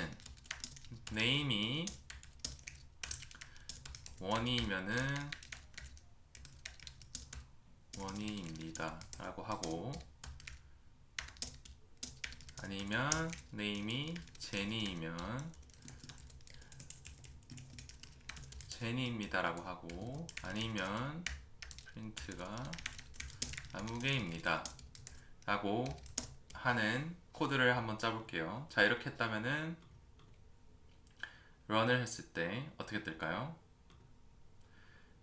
name이 1이면은 1입니다 라고 하고, 아니면 name이 제니이면 제니입니다 라고 하고, 아니면 프린트가 아무개입니다 라고 하는 코드를 한번 짜볼게요. 자, 이렇게 했다면은 런을 했을 때 어떻게 뜰까요?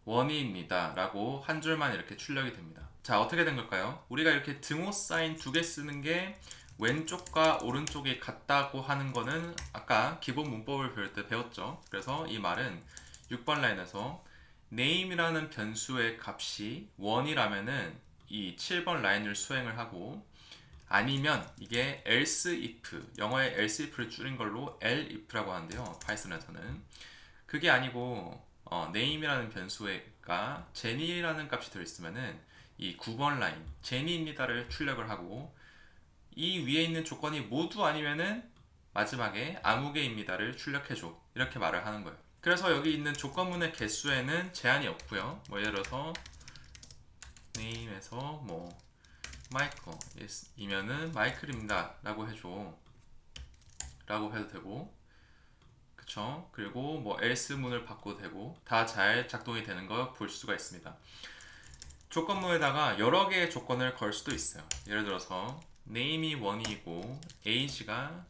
원이입니다 라고 한 줄만 이렇게 출력이 됩니다. 자, 어떻게 된 걸까요? 우리가 이렇게 등호 사인 두 개 쓰는 게 왼쪽과 오른쪽이 같다고 하는 거는 아까 기본 문법을 배울 때 배웠죠. 그래서 이 말은 6번 라인에서 name이라는 변수의 값이 1이라면은 이 7번 라인을 수행을 하고, 아니면 이게 else if, 영어의 else if를 줄인 걸로 elif라고 하는데요, 파이썬에서는 그게 아니고 name이라는 변수가 제니라는 값이 들어있으면은 이 9번 라인 제니입니다를 출력을 하고, 이 위에 있는 조건이 모두 아니면은 마지막에 아무개입니다를 출력해줘, 이렇게 말을 하는 거예요. 그래서 여기 있는 조건문의 개수에는 제한이 없고요. 뭐 예를 들어서 name에서 뭐 마이클 이면은 마이클입니다 라고 해줘 라고 해도 되고, 그쵸? 그리고 뭐 else 문을 바꿔도 되고, 다 잘 작동이 되는 거 볼 수가 있습니다. 조건문에다가 여러 개의 조건을 걸 수도 있어요. 예를 들어서 name이 1이고 age가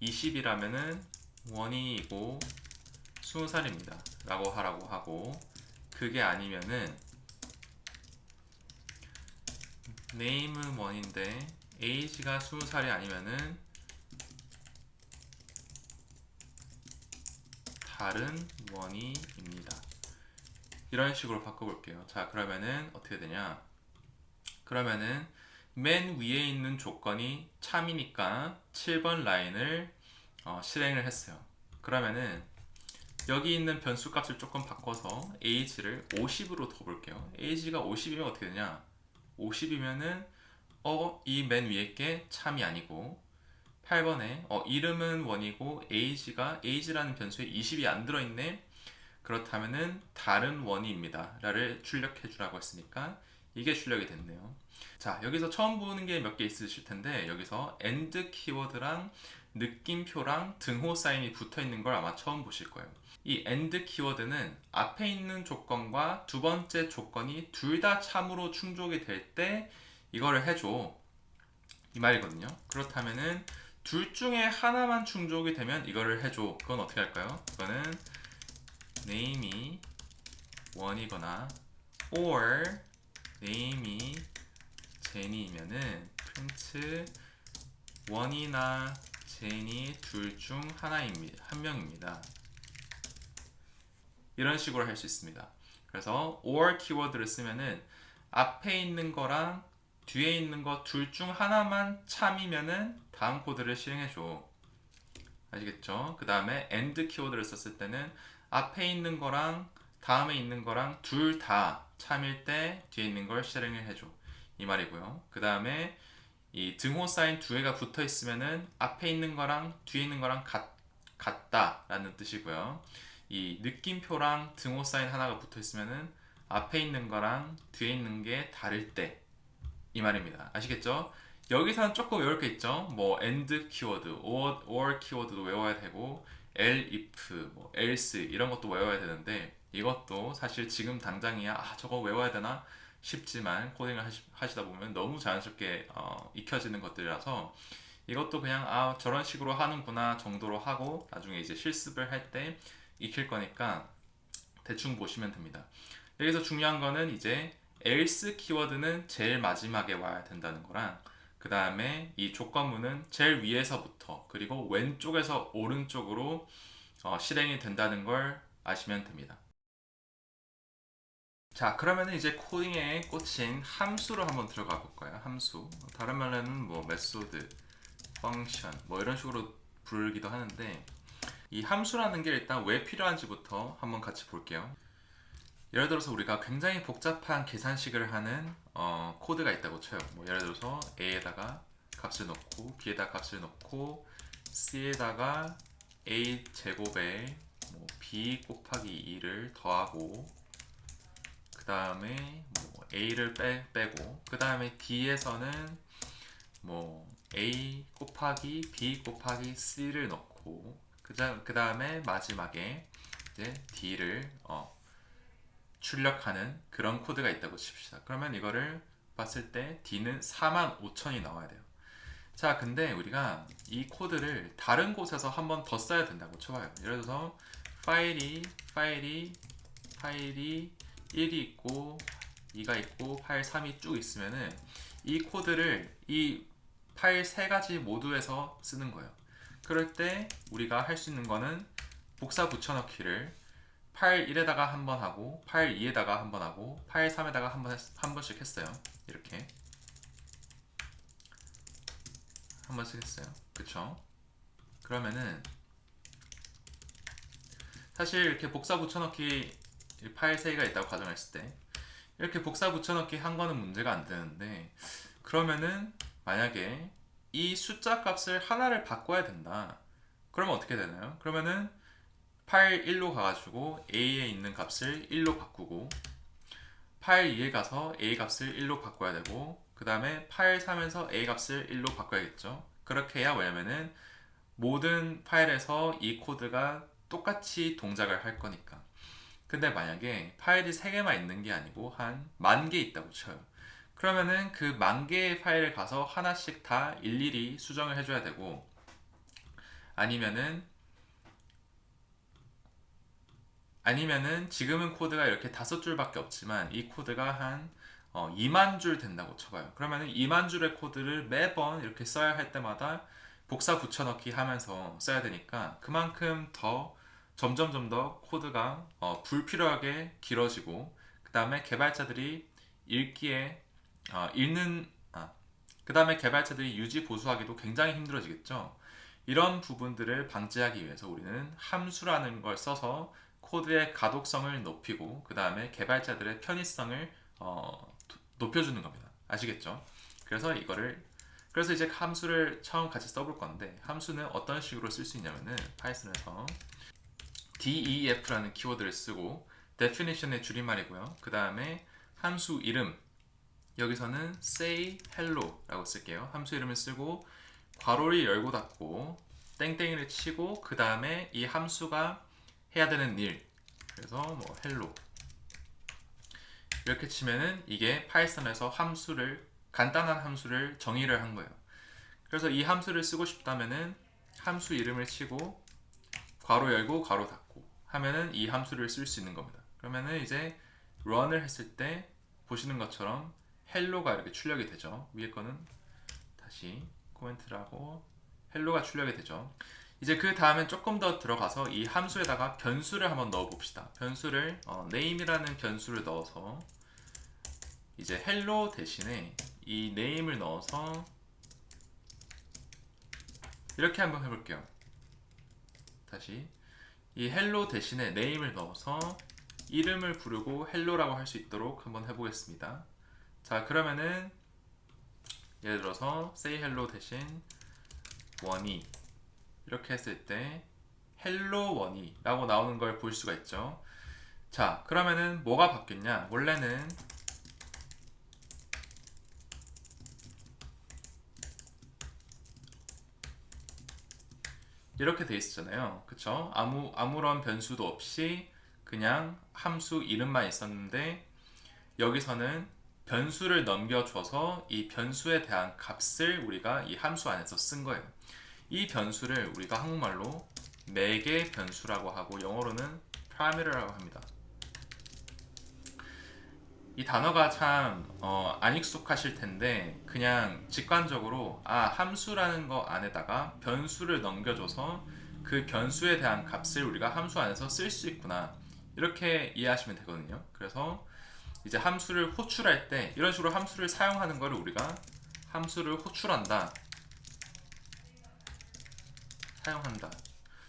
20이라면은 1이고 20살입니다 라고 하라고 하고, 그게 아니면은 name은 1인데 age가 20살이 아니면은 다른 원이입니다. 이런 식으로 바꿔볼게요. 자, 그러면은 어떻게 되냐? 그러면은 맨 위에 있는 조건이 참이니까 7번 라인을 실행을 했어요. 그러면은 여기 있는 변수 값을 조금 바꿔서 age를 50으로 둬볼게요. age가 50이면 어떻게 되냐? 50이면은 이 맨 위에 게 참이 아니고, 8번에 이름은 1이고 age라는 변수에 20이 안 들어있네. 그렇다면은 다른 원이입니다 라를 출력해 주라고 했으니까 이게 출력이 됐네요. 자, 여기서 처음 보는 게 몇 개 있으실 텐데, 여기서 and 키워드랑 느낌표랑 등호 사인이 붙어 있는 걸 아마 처음 보실 거예요. 이 and 키워드는 앞에 있는 조건과 두 번째 조건이 둘 다 참으로 충족이 될 때 이거를 해줘, 이 말이거든요. 그렇다면은 둘 중에 하나만 충족이 되면 이거를 해줘. 그건 어떻게 할까요? 그거는 name이 1이거나 or name이 제니이면은 print 1이나 제니 둘 중 하나입니다. 한 명입니다. 이런 식으로 할 수 있습니다. 그래서 or 키워드를 쓰면은 앞에 있는 거랑 뒤에 있는 거 둘 중 하나만 참이면은 다음 코드를 실행해줘. 아시겠죠? 그 다음에 and 키워드를 썼을 때는 앞에 있는 거랑 다음에 있는 거랑 둘 다 참일 때 뒤에 있는 걸 실행을 해줘, 이 말이고요. 그 다음에 이 등호 사인 두 개가 붙어 있으면은 앞에 있는 거랑 뒤에 있는 거랑 같다 라는 뜻이고요. 이 느낌표랑 등호 사인 하나가 붙어 있으면은 앞에 있는 거랑 뒤에 있는 게 다를 때, 이 말입니다. 아시겠죠? 여기서는 조금 외울 게 있죠. 뭐 and 키워드, or 키워드도 외워야 되고, elif, 뭐 else 이런 것도 외워야 되는데, 이것도 사실 지금 당장이야 저거 외워야 되나 싶지만 코딩을 하시다 보면 너무 자연스럽게 익혀지는 것들이라서 이것도 그냥 저런 식으로 하는구나 정도로 하고 나중에 이제 실습을 할 때 익힐 거니까 대충 보시면 됩니다. 여기서 중요한 거는 이제 else 키워드는 제일 마지막에 와야 된다는 거랑, 그 다음에 이 조건문은 제일 위에서부터 그리고 왼쪽에서 오른쪽으로 실행이 된다는 걸 아시면 됩니다. 자, 그러면 이제 코딩에 꽂힌 함수로 한번 들어가 볼까요? 함수. 다른 말로는 뭐 메소드, 펑션 뭐 이런 식으로 부르기도 하는데, 이 함수라는 게 일단 왜 필요한지부터 한번 같이 볼게요. 예를 들어서 우리가 굉장히 복잡한 계산식을 하는 코드가 있다고 쳐요. 뭐 예를 들어서 a에다가 값을 넣고 b에다 값을 넣고 c에다가 a 제곱에 뭐 b 곱하기 2를 더하고, 그 다음에 뭐 a를 빼고, 그 다음에 d에서는 뭐 a 곱하기 b 곱하기 c를 넣고, 그 다음에 마지막에 이제 d를 출력하는 그런 코드가 있다고 칩시다. 그러면 이거를 봤을 때 d는 45,000이 나와야 돼요. 자, 근데 우리가 이 코드를 다른 곳에서 한 번 더 써야 된다고 쳐봐요. 예를 들어서 파일이 1이 있고 2가 있고 파일 3이 쭉 있으면은 이 코드를 이 파일 세 가지 모두에서 쓰는 거예요. 그럴 때 우리가 할 수 있는 거는 복사 붙여넣기를 파일 1에다가 한 번 하고 파일 2에다가 한 번 하고 파일 3에다가 한 번씩 했어요. 이렇게 한 번씩 했어요. 그쵸? 그러면은 사실 이렇게 복사 붙여넣기 파일 3개가 있다고 가정했을 때 이렇게 복사 붙여넣기 한 거는 문제가 안 되는데, 그러면은 만약에 이 숫자 값을 하나를 바꿔야 된다. 그러면 어떻게 되나요? 그러면은 파일 1로 가가지고 A에 있는 값을 1로 바꾸고 파일 2에 가서 A 값을 1로 바꿔야 되고 그 다음에 파일 3에서 A 값을 1로 바꿔야겠죠. 그렇게 해야 뭐냐면은 모든 파일에서 이 코드가 똑같이 동작을 할 거니까. 근데 만약에 파일이 3개만 있는 게 아니고 한 10,000개 있다고 쳐요. 그러면은 그 10,000개의 파일을 가서 하나씩 다 일일이 수정을 해줘야 되고, 아니면은 지금은 코드가 이렇게 5줄밖에 없지만 이 코드가 한 2만 줄 된다고 쳐봐요. 그러면은 2만 줄의 코드를 매번 이렇게 써야 할 때마다 복사 붙여넣기 하면서 써야 되니까 그만큼 더 점점 더 코드가 불필요하게 길어지고, 그 다음에 개발자들이 읽기에 읽는 그 다음에 개발자들이 유지 보수하기도 굉장히 힘들어지겠죠. 이런 부분들을 방지하기 위해서 우리는 함수라는 걸 써서 코드의 가독성을 높이고 그 다음에 개발자들의 편의성을 높여주는 겁니다. 아시겠죠? 그래서 이제 함수를 처음 같이 써볼 건데, 함수는 어떤 식으로 쓸 수 있냐면은 파이썬에서 def라는 키워드를 쓰고 definition의 줄임말이고요. 그 다음에 함수 이름, 여기서는 say hello라고 쓸게요. 함수 이름을 쓰고 괄호를 열고 닫고 땡땡이를 치고 그 다음에 이 함수가 해야 되는 일, 그래서 뭐 hello 이렇게 치면은 이게 파이썬에서 간단한 함수를 정의를 한 거예요. 그래서 이 함수를 쓰고 싶다면은 함수 이름을 치고 괄호 열고 괄호 닫고 하면은 이 함수를 쓸 수 있는 겁니다. 그러면은 이제 run을 했을 때 보시는 것처럼 hello가 이렇게 출력이 되죠. 위에 거는 다시 코멘트를 하고 hello가 출력이 되죠. 이제 그 다음엔 조금 더 들어가서 이 함수에다가 변수를 한번 넣어 봅시다. 변수를 name이라는 변수를 넣어서 이제 hello 대신에 이 name을 넣어서 이렇게 한번 해볼게요. 다시 이 hello 대신에 name을 넣어서 이름을 부르고 hello라고 할 수 있도록 한번 해보겠습니다. 자, 그러면은 예를 들어서 say hello 대신 원이 이렇게 했을 때 hello 원이 라고 나오는 걸 볼 수가 있죠. 자, 그러면은 뭐가 바뀌었냐? 원래는 이렇게 돼 있었잖아요. 그쵸? 아무런 변수도 없이 그냥 함수 이름만 있었는데, 여기서는 변수를 넘겨줘서 이 변수에 대한 값을 우리가 이 함수 안에서 쓴 거예요. 이 변수를 우리가 한국말로 매개 변수라고 하고 영어로는 parameter라고 합니다. 이 단어가 참 안 익숙하실 텐데 그냥 직관적으로 함수라는 거 안에다가 변수를 넘겨줘서 그 변수에 대한 값을 우리가 함수 안에서 쓸 수 있구나, 이렇게 이해하시면 되거든요. 그래서 이제 함수를 호출할 때 이런 식으로 함수를 사용하는 거를 우리가 함수를 호출한다, 사용한다,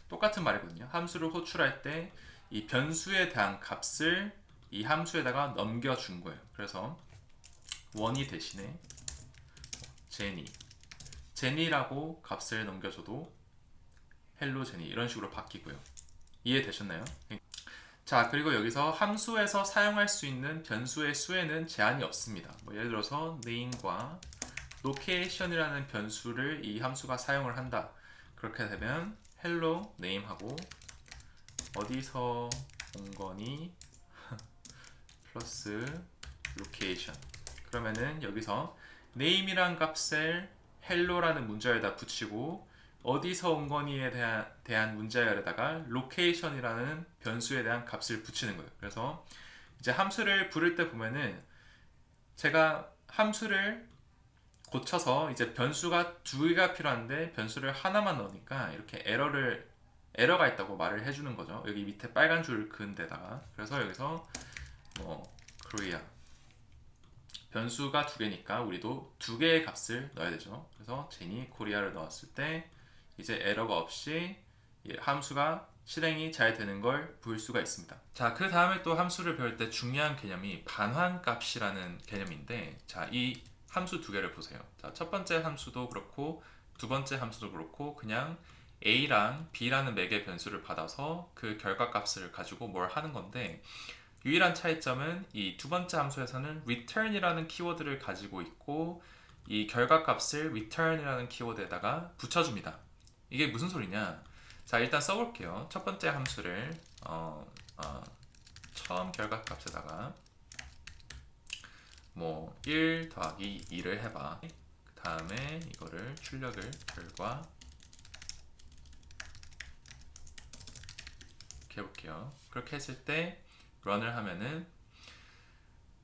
똑같은 말이거든요. 함수를 호출할 때 이 변수에 대한 값을 이 함수에다가 넘겨준 거예요. 그래서 원이 대신에 제니라고 값을 넘겨줘도 헬로 제니 이런 식으로 바뀌고요. 이해되셨나요? 자, 그리고 여기서 함수에서 사용할 수 있는 변수의 수에는 제한이 없습니다. 뭐 예를 들어서 name과 location이라는 변수를 이 함수가 사용을 한다. 그렇게 되면 hello name하고 어디서 온 거니 플러스 location, 그러면은 여기서 name이란 값을 hello라는 문자열에다 붙이고 어디서 온 거니에 대한 문자열에다가 location이라는 변수에 대한 값을 붙이는 거예요. 그래서 이제 함수를 부를 때 보면은 제가 함수를 고쳐서 이제 변수가 두 개가 필요한데 변수를 하나만 넣으니까 이렇게 에러가 있다고 말을 해주는 거죠. 여기 밑에 빨간 줄 그은 데다가. 그래서 여기서 뭐 Korea 변수가 두 개니까 우리도 두 개의 값을 넣어야 되죠. 그래서 제니 코리아를 넣었을 때 이제 에러가 없이 함수가 실행이 잘 되는 걸 볼 수가 있습니다. 자, 그 다음에 또 함수를 배울 때 중요한 개념이 반환값이라는 개념인데, 자, 이 함수 두 개를 보세요. 자, 첫 번째 함수도 그렇고 두 번째 함수도 그렇고 그냥 a랑 b라는 매개 변수를 받아서 그 결과값을 가지고 뭘 하는 건데, 유일한 차이점은 이 두 번째 함수에서는 return이라는 키워드를 가지고 있고 이 결과값을 return이라는 키워드에다가 붙여줍니다. 이게 무슨 소리냐? 자, 일단 써볼게요. 첫 번째 함수를 처음 결과값에다가 뭐 1 더하기 2를 해봐. 그 다음에 이거를 출력을 결과 이렇게 해볼게요. 그렇게 했을 때 run을 하면은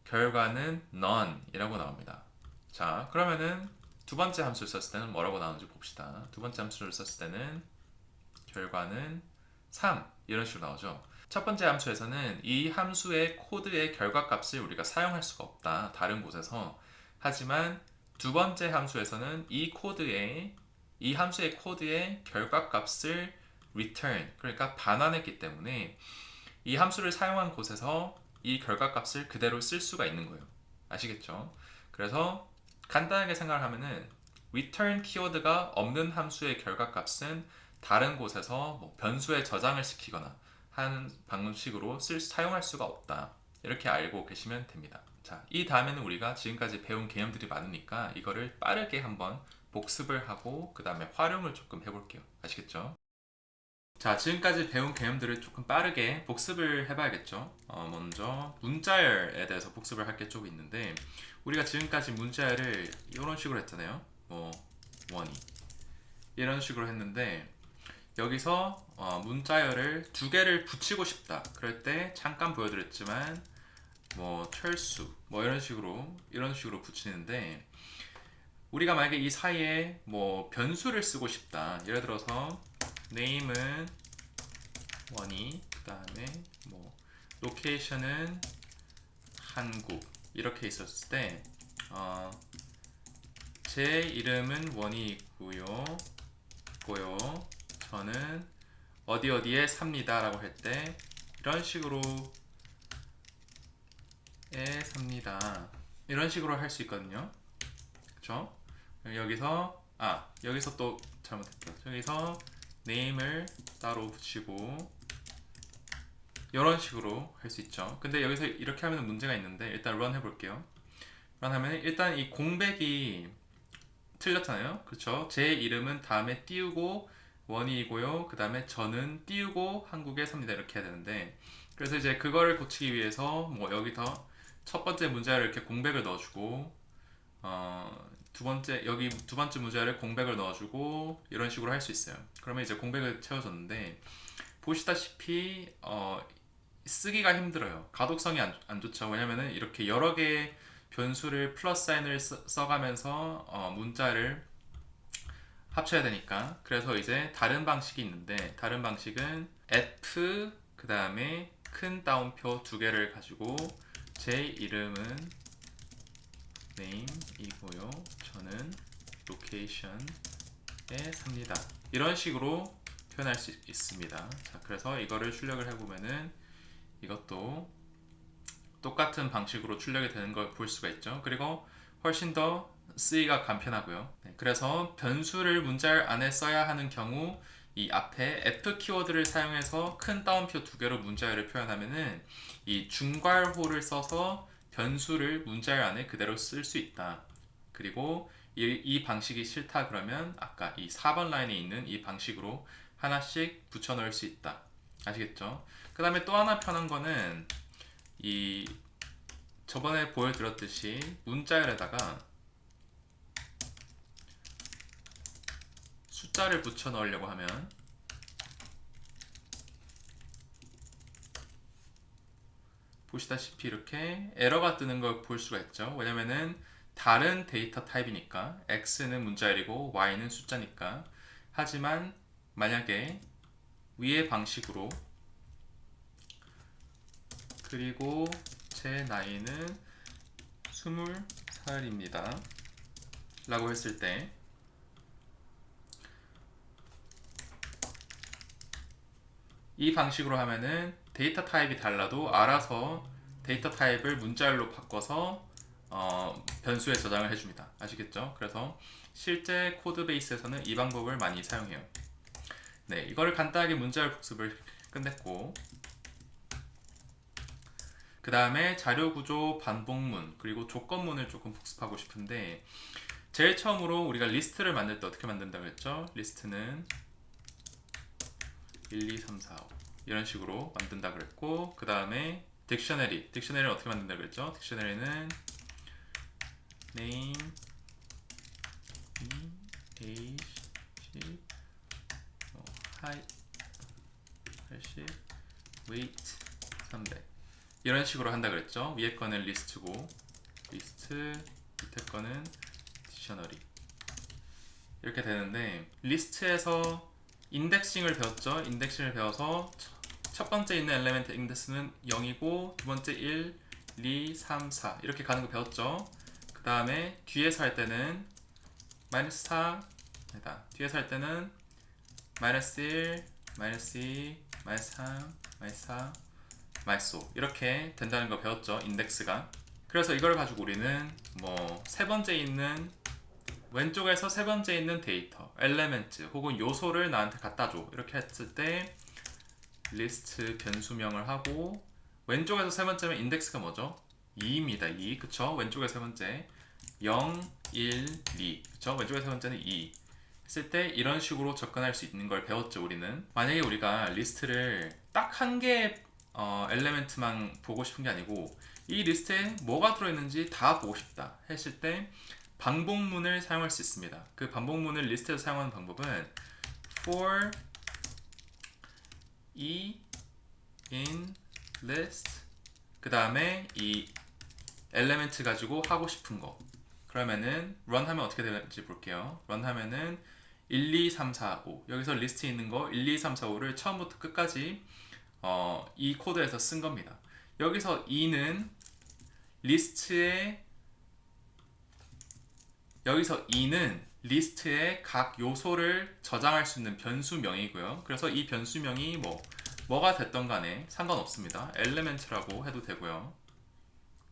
결과는 none 이라고 나옵니다. 자, 그러면은 두 번째 함수를 썼을 때는 뭐라고 나오는지 봅시다. 두 번째 함수를 썼을 때는 결과는 3 이런 식으로 나오죠. 첫 번째 함수에서는 이 함수의 코드의 결과값을 우리가 사용할 수가 없다, 다른 곳에서. 하지만 두 번째 함수에서는 이 함수의 코드의 결과값을 return, 그러니까 반환했기 때문에 이 함수를 사용한 곳에서 이 결과값을 그대로 쓸 수가 있는 거예요. 아시겠죠? 그래서 간단하게 생각을 하면은 return 키워드가 없는 함수의 결과값은 다른 곳에서 뭐 변수에 저장을 시키거나 하는 방식으로 사용할 수가 없다. 이렇게 알고 계시면 됩니다. 자, 이 다음에는 우리가 지금까지 배운 개념들이 많으니까 이거를 빠르게 한번 복습을 하고 그 다음에 활용을 조금 해볼게요. 아시겠죠? 자, 지금까지 배운 개념들을 조금 빠르게 복습을 해봐야겠죠. 먼저 문자열에 대해서 복습을 할 게 좀 있는데, 우리가 지금까지 문자열을 이런 식으로 했잖아요. 뭐 원이 이런 식으로 했는데, 여기서 문자열을 두 개를 붙이고 싶다. 그럴 때 잠깐 보여드렸지만 뭐 철수 뭐 이런 식으로 붙이는데, 우리가 만약에 이 사이에 뭐 변수를 쓰고 싶다. 예를 들어서 name은 원이, 그 다음에 뭐 location은 한국 이렇게 있었을 때 제 이름은 원이고요. 저는 어디 어디에 삽니다 라고 할 때 이런 식으로 삽니다 이런 식으로 할 수 있거든요. 그쵸? 여기서 또 잘못했죠. 여기서 name을 따로 붙이고 이런 식으로 할 수 있죠. 근데 여기서 이렇게 하면 문제가 있는데, 일단 run 해볼게요. run 하면 일단 이 공백이 틀렸잖아요. 그렇죠? 제 이름은 다음에 띄우고 원이고요. 그 다음에 저는 띄우고 한국에 삽니다 이렇게 해야 되는데, 그래서 이제 그거를 고치기 위해서 뭐 여기서 첫 번째 문자를 이렇게 공백을 넣어주고 두 번째 문자를 공백을 넣어주고 이런 식으로 할 수 있어요. 그러면 이제 공백을 채워줬는데, 보시다시피 쓰기가 힘들어요. 가독성이 안 좋죠. 왜냐면은 이렇게 여러 개의 변수를 플러스 사인을 써가면서 문자를 합쳐야 되니까. 그래서 이제 다른 방식이 있는데, 다른 방식은 f 그 다음에 큰 따옴표 두 개를 가지고 제 이름은 name이고요. 저는 location에 삽니다. 이런 식으로 표현할 수 있습니다. 자, 그래서 이거를 출력을 해보면은 이것도 똑같은 방식으로 출력이 되는 걸 볼 수가 있죠. 그리고 훨씬 더 쓰기가 간편하고요. 네, 그래서 변수를 문자열 안에 써야 하는 경우 이 앞에 f 키워드를 사용해서 큰 따옴표 두 개로 문자열을 표현하면은 이 중괄호를 써서 변수를 문자열 안에 그대로 쓸 수 있다. 그리고 이 방식이 싫다 그러면 아까 이 4번 라인에 있는 이 방식으로 하나씩 붙여 넣을 수 있다. 아시겠죠? 그 다음에 또 하나 편한 거는 이 저번에 보여드렸듯이 문자열에다가 숫자를 붙여 넣으려고 하면 보시다시피 이렇게 에러가 뜨는 걸 볼 수가 있죠. 왜냐면은 다른 데이터 타입이니까 x는 문자열이고 y는 숫자니까. 하지만 만약에 위의 방식으로 그리고 제 나이는 20살입니다 라고 했을 때 이 방식으로 하면은 데이터 타입이 달라도 알아서 데이터 타입을 문자열로 바꿔서 변수에 저장을 해줍니다. 아시겠죠? 그래서 실제 코드 베이스에서는 이 방법을 많이 사용해요. 네, 이거를 간단하게 문자열 복습을 끝냈고 그 다음에 자료구조, 반복문, 그리고 조건문을 조금 복습하고 싶은데 제일 처음으로 우리가 리스트를 만들 때 어떻게 만든다고 했죠? 리스트는 1, 2, 3, 4, 5 이런 식으로 만든다 그랬고 그 다음에 딕셔너리는 어떻게 만든다 그랬죠? 딕셔너리는 name, age, height, 80, weight, 300 이런 식으로 한다 그랬죠? 위에 거는 리스트고 리스트, 밑에 거는 딕셔너리 이렇게 되는데 리스트에서 인덱싱을 배웠죠. 인덱싱을 배워서 첫 번째 있는 엘리멘트 인덱스는 0이고 두 번째 1, 2, 3, 4 이렇게 가는 거 배웠죠. 그 다음에 뒤에서 할 때는 마이너스 4 아니다. 뒤에서 할 때는 마이너스 1, 마이너스 2, 마이너스 3, 마이너스 4, 마이너스 5 이렇게 된다는 거 배웠죠. 인덱스가. 그래서 이걸 가지고 우리는 뭐 세 번째 있는 왼쪽에서 세 번째 있는 데이터, 엘리멘트 혹은 요소를 나한테 갖다 줘 이렇게 했을 때 리스트 변수명을 하고 왼쪽에서 세 번째면 인덱스가 뭐죠? 2입니다. 2 그쵸? 왼쪽에서 세 번째 0, 1, 2 그쵸? 왼쪽에서 세 번째는 2 했을 때 이런 식으로 접근할 수 있는 걸 배웠죠. 우리는 만약에 우리가 리스트를 딱 한 개의 엘리멘트만 보고 싶은 게 아니고 이 리스트에 뭐가 들어있는지 다 보고 싶다 했을 때 반복문을 사용할 수 있습니다. 그 반복문을 리스트에서 사용하는 방법은 for e in list 그 다음에 이 엘리멘트 가지고 하고 싶은 거 그러면은 run 하면 어떻게 되는지 볼게요. run 하면은 1, 2, 3, 4, 5 여기서 리스트에 있는 거 1, 2, 3, 4, 5를 처음부터 끝까지 이 코드에서 쓴 겁니다. 여기서 2는 리스트의 각 요소를 저장할 수 있는 변수명이고요. 그래서 이 변수명이 뭐가 됐던 간에 상관없습니다. 엘리멘트라고 해도 되고요.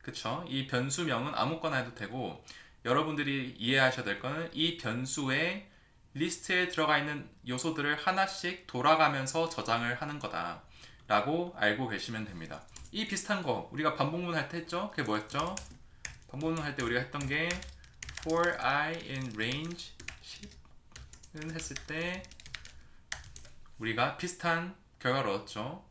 그쵸? 이 변수명은 아무거나 해도 되고 여러분들이 이해하셔야 될 거는 이 변수의 리스트에 들어가 있는 요소들을 하나씩 돌아가면서 저장을 하는 거다 라고 알고 계시면 됩니다. 이 비슷한 거 우리가 반복문 할 때 했죠? 그게 뭐였죠? 반복문 할 때 우리가 했던 게 for I in range 10은 했을 때 우리가 비슷한 결과를 얻었죠.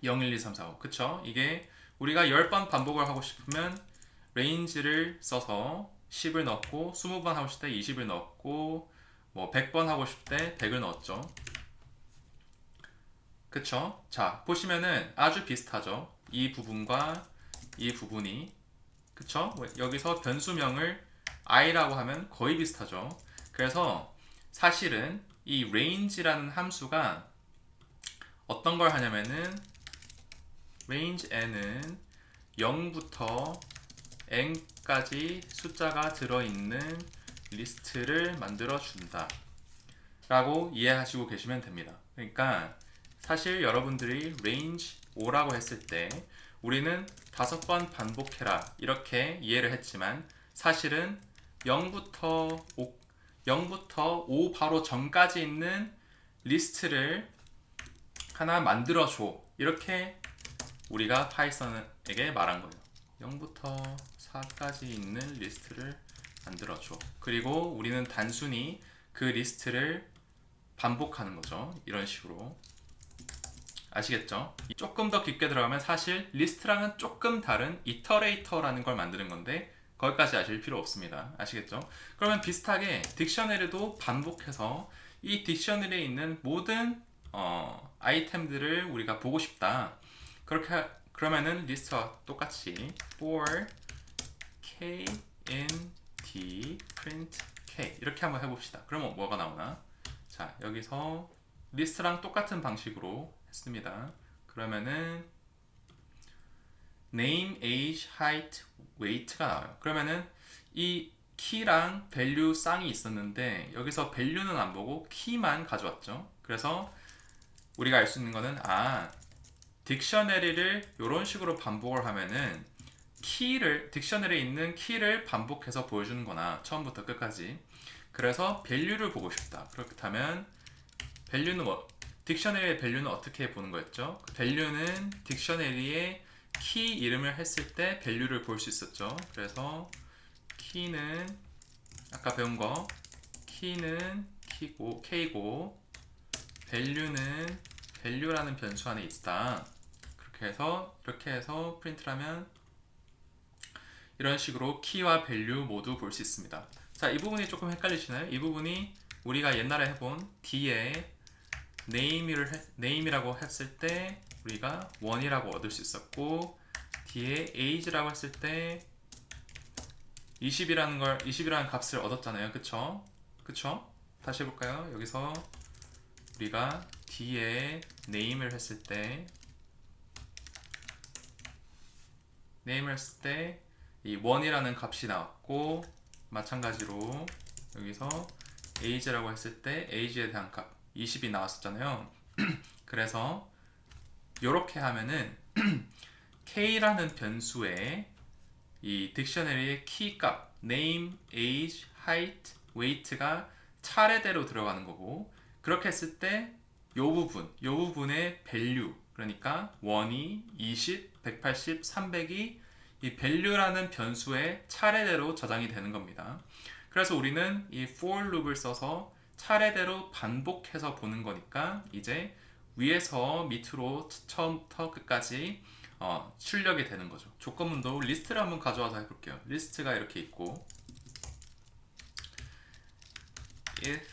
0, 1, 2, 3, 4, 5 그쵸? 이게 우리가 10번 반복을 하고 싶으면 range를 써서 10을 넣었고 20번 하고 싶을 때 20을 넣었고 뭐 100번 하고 싶을 때 100을 넣었죠. 그쵸? 자 보시면은 아주 비슷하죠. 이 부분과 이 부분이 그쵸? 여기서 변수명을 i라고 하면 거의 비슷하죠. 그래서 사실은 이 range라는 함수가 어떤 걸 하냐면은 range n은 0부터 n까지 숫자가 들어있는 리스트를 만들어 준다 라고 이해하시고 계시면 됩니다. 그러니까 사실 여러분들이 range 5라고 했을 때 우리는 5번 반복해라 이렇게 이해를 했지만 사실은 0부터 5 바로 전까지 있는 리스트를 하나 만들어 줘 이렇게 우리가 파이썬에게 말한 거예요. 0부터 4까지 있는 리스트를 만들어 줘. 그리고 우리는 단순히 그 리스트를 반복하는 거죠. 이런 식으로. 아시겠죠? 조금 더 깊게 들어가면 사실 리스트랑은 조금 다른 이터레이터라는 걸 만드는 건데 거기까지 아실 필요 없습니다. 아시겠죠? 그러면 비슷하게 딕셔너리도 반복해서 이 딕셔너리에 있는 모든 아이템들을 우리가 보고 싶다. 그러면은 리스트와 똑같이 for k in d print k 이렇게 한번 해봅시다. 그러면 뭐가 나오나? 자, 여기서 리스트랑 똑같은 방식으로 했습니다. 그러면은 name, age, height, weight가 나와요. 그러면은 이 키랑 value 쌍이 있었는데 여기서 value는 안 보고 키만 가져왔죠. 그래서 우리가 알 수 있는 거는 딕셔너리를 이런 식으로 반복을 하면은 딕셔너리에 있는 키를 반복해서 보여주는 거나 처음부터 끝까지. 그래서 value를 보고 싶다. 그렇다면 딕셔너리의 value는 어떻게 보는 거였죠? value는 딕셔너리의 키 이름을 했을 때 value를 볼 수 있었죠. 그래서 키는 아까 배운 거 키는 k고 value라는 변수 안에 있다. 이렇게 해서 프린트를 하면 이런 식으로 키와 value 모두 볼 수 있습니다. 자, 이 부분이 조금 헷갈리시나요? 이 부분이 우리가 옛날에 해본 D에 name이라고 했을 때 우리가 1이라고 얻을 수 있었고 D에 age라고 했을 때 20이라는 값을 얻었잖아요. 그쵸? 다시 해볼까요? 여기서 우리가 D에 name을 했을 때 이 1이라는 값이 나왔고 마찬가지로 여기서 age라고 했을 때 age에 대한 값 20이 나왔었잖아요. 그래서 이렇게 하면은 k라는 변수에 이 딕셔너리의 키 값 name, age, height, weight가 차례대로 들어가는 거고 그렇게 했을 때 요 부분의 value 그러니까 1이 20, 180, 300이 이 value라는 변수에 차례대로 저장이 되는 겁니다. 그래서 우리는 이 for loop을 써서 차례대로 반복해서 보는 거니까 이제 위에서 밑으로 처음부터 끝까지 출력이 되는 거죠. 조건문도 리스트를 한번 가져와서 해볼게요. 리스트가 이렇게 있고 if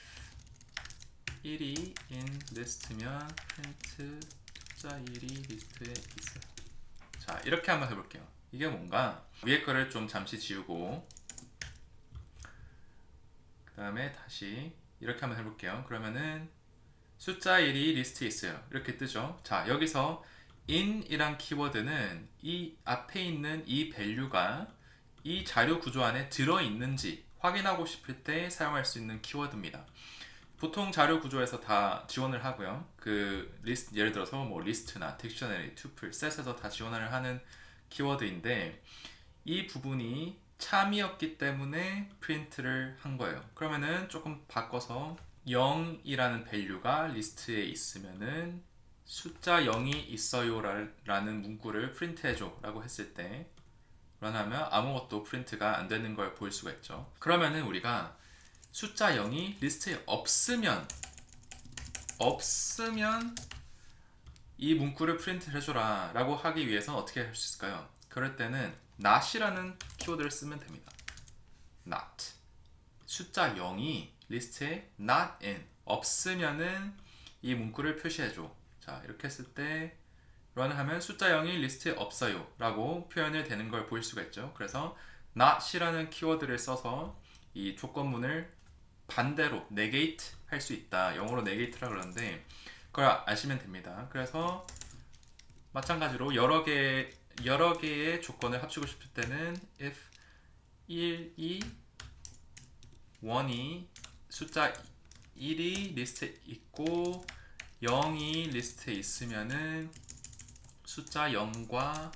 1이 in list면 print 숫자 1이 리스트에 있어요. 자, 이렇게 한번 해볼게요. 이게 뭔가 위에 거를 좀 잠시 지우고 그 다음에 다시 이렇게 한번 해볼게요. 그러면은 숫자 1이 리스트에 있어요. 이렇게 뜨죠. 자, 여기서 in이란 키워드는 이 앞에 있는 이 value가 이 자료 구조 안에 들어있는지 확인하고 싶을 때 사용할 수 있는 키워드입니다. 보통 자료 구조에서 다 지원을 하고요. 그 리스트 예를 들어서 뭐 리스트나 딕셔너리, 투플, 셋에서 다 지원을 하는 키워드인데 이 부분이 참이었기 때문에 프린트를 한 거예요. 그러면은 조금 바꿔서 0이라는 value가 리스트에 있으면은 숫자 0이 있어요 라는 문구를 프린트해줘 라고 했을 때 런하면 아무것도 프린트가 안 되는 걸 볼 수가 있죠. 그러면은 우리가 숫자 0이 리스트에 없으면 이 문구를 프린트 해줘라 라고 하기 위해서 어떻게 할 수 있을까요? 그럴 때는 not이라는 키워드를 쓰면 됩니다. not 숫자 0이 리스트에 not in 없으면은 이 문구를 표시해줘. 자, 이렇게 했을 때 run 하면 숫자 0이 리스트에 없어요 라고 표현이 되는 걸 볼 수가 있죠. 그래서 not이라는 키워드를 써서 이 조건문을 반대로 negate 할 수 있다. 영어로 negate라고 그러는데 그걸 아시면 됩니다. 그래서 마찬가지로 여러 개의 조건을 합치고 싶을 때는 if 1이 숫자 1이 리스트에 있고 0이 리스트에 있으면은 숫자 0과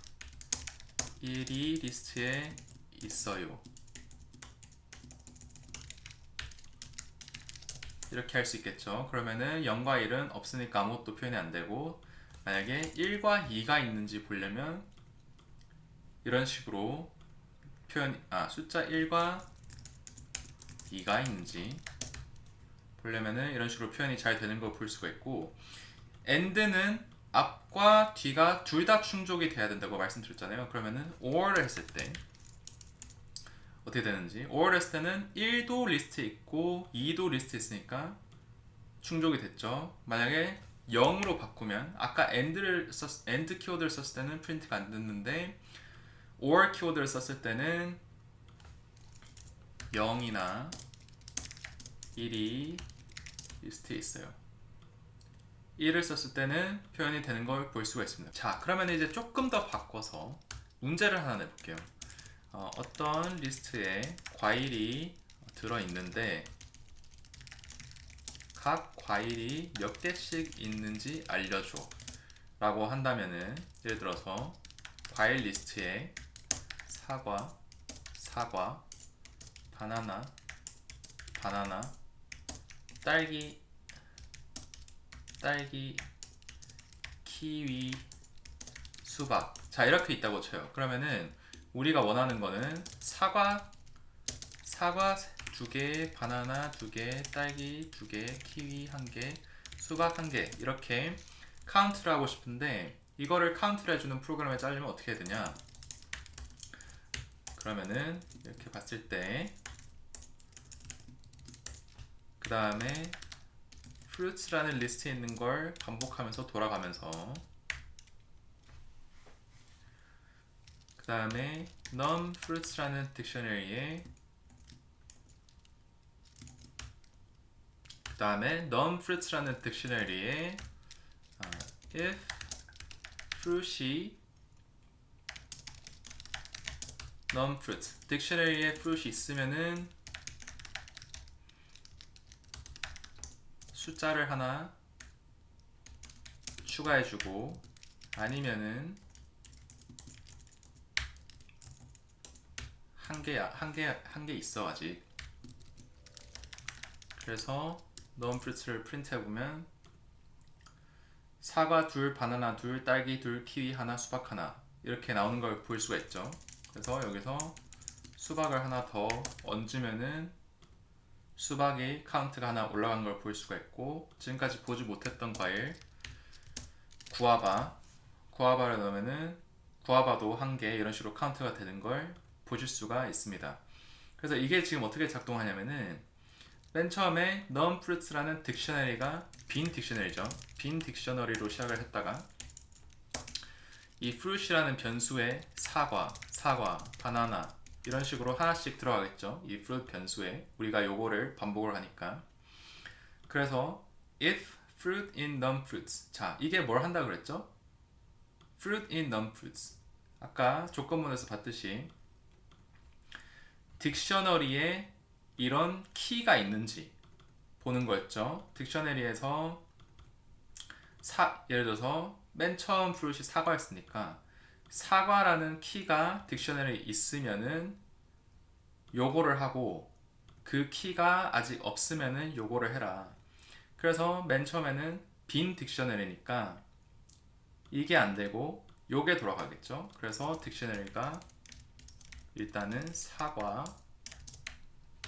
1이 리스트에 있어요. 이렇게 할 수 있겠죠. 그러면은 0과 1은 없으니까 아무것도 표현이 안 되고 만약에 1과 2가 있는지 보려면 이런 식으로 숫자 1과 2가 있는지 보려면은 이런 식으로 표현이 잘 되는 걸 볼 수가 있고 and는 앞과 뒤가 둘 다 충족이 돼야 된다고 말씀드렸잖아요. 그러면은 or를 했을 때 어떻게 되는지. OR 했을 때는 1도 리스트에 있고 2도 리스트에 있으니까 충족이 됐죠. 만약에 0으로 바꾸면 아까 AND 키워드를 썼을 때는 프린트가 안 됐는데 OR 키워드를 썼을 때는 0이나 1이 리스트에 있어요. 1을 썼을 때는 표현이 되는 걸 볼 수가 있습니다. 자, 그러면 이제 조금 더 바꿔서 문제를 하나 내볼게요. 어떤 리스트에 과일이 들어있는데 각 과일이 몇 개씩 있는지 알려줘 라고 한다면은, 예를 들어서 과일 리스트에 사과, 바나나, 딸기, 키위, 수박, 자 이렇게 있다고 쳐요. 그러면은 우리가 원하는 거는 사과 2개, 바나나 2개, 딸기 2개, 키위 1개, 수박 1개 이렇게 카운트를 하고 싶은데, 이거를 카운트를 해주는 프로그램에 짜려면 어떻게 해야 되냐. 그러면은 이렇게 봤을 때 그 다음에 fruits라는 리스트에 있는 걸 반복하면서 돌아가면서, 그 다음에 non-fruits라는 딕셔너리에 if fruit이 non-fruit, 딕셔너리에 fruit이 있으면은 숫자를 하나 추가해주고, 아니면은 한 개 있어 아직. 그래서 non-fruits를 프린트 해보면 사과 2, 바나나 2, 딸기 2, 키위 1, 수박 1 이렇게 나오는 걸 볼 수가 있죠. 그래서 여기서 수박을 하나 더 얹으면은 수박이 카운트가 하나 올라간 걸 볼 수가 있고, 지금까지 보지 못했던 과일 구아바를 넣으면은 구아바도 1개 이런 식으로 카운트가 되는 걸 보실 수가 있습니다. 그래서 이게 지금 어떻게 작동하냐면은, 맨 처음에 non-fruits라는 딕셔너리가 빈 딕셔너리로 시작을 했다가 이 fruit이라는 변수에 사과, 바나나 이런 식으로 하나씩 들어가겠죠. 이 fruit 변수에 우리가 요거를 반복을 하니까. 그래서 if fruit in non-fruits, 자 이게 뭘 한다 그랬죠? fruit in non-fruits, 아까 조건문에서 봤듯이 딕셔너리에 이런 키가 있는지 보는 거였죠. 딕셔너리에서 예를 들어서 맨 처음 fruit이 사과였으니까 사과라는 키가 딕셔너리에 있으면은 요거를 하고, 그 키가 아직 없으면은 요거를 해라. 그래서 맨 처음에는 빈 딕셔너리니까 이게 안 되고 요게 돌아가겠죠. 그래서 딕셔너리가 일단은 사과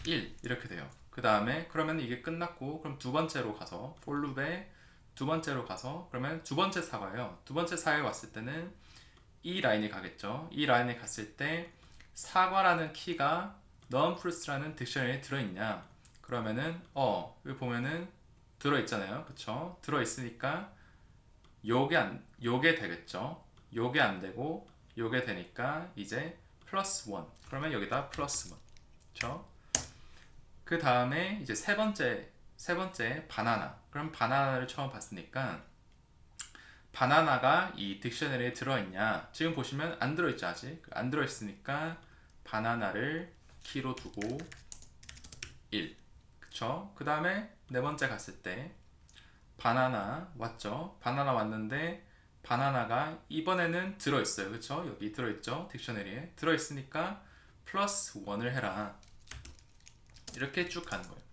1 이렇게 돼요. 그 다음에 그러면 이게 끝났고, 그럼 두 번째로 가서 for loop에 두 번째로 가서, 그러면 두 번째 사과예요. 두 번째 사과에 왔을 때는 이 라인이 가겠죠. 이 라인에 갔을 때 사과라는 키가 non-fruits라는 딕셔너리에 들어있냐, 그러면은 여기 보면은 들어있잖아요. 그쵸? 들어있으니까 요게 되겠죠. 요게 안 되고 요게 되니까 이제 플러스 1, 그러면 여기다 플러스 1. 그쵸? 그 다음에 이제 세 번째 바나나. 그럼 바나나를 처음 봤으니까 바나나가 이 딕셔너리에 들어있냐, 지금 보시면 안 들어있죠. 아직 안 들어있으니까 바나나를 키로 두고 1. 그쵸? 그 다음에 네 번째 갔을 때 바나나 왔죠. 바나나 왔는데 바나나가 이번에는 들어있어요. 그쵸? 여기 들어있죠. 딕셔너리에 들어있으니까 플러스 1을 해라. 이렇게 쭉 가는 거예요.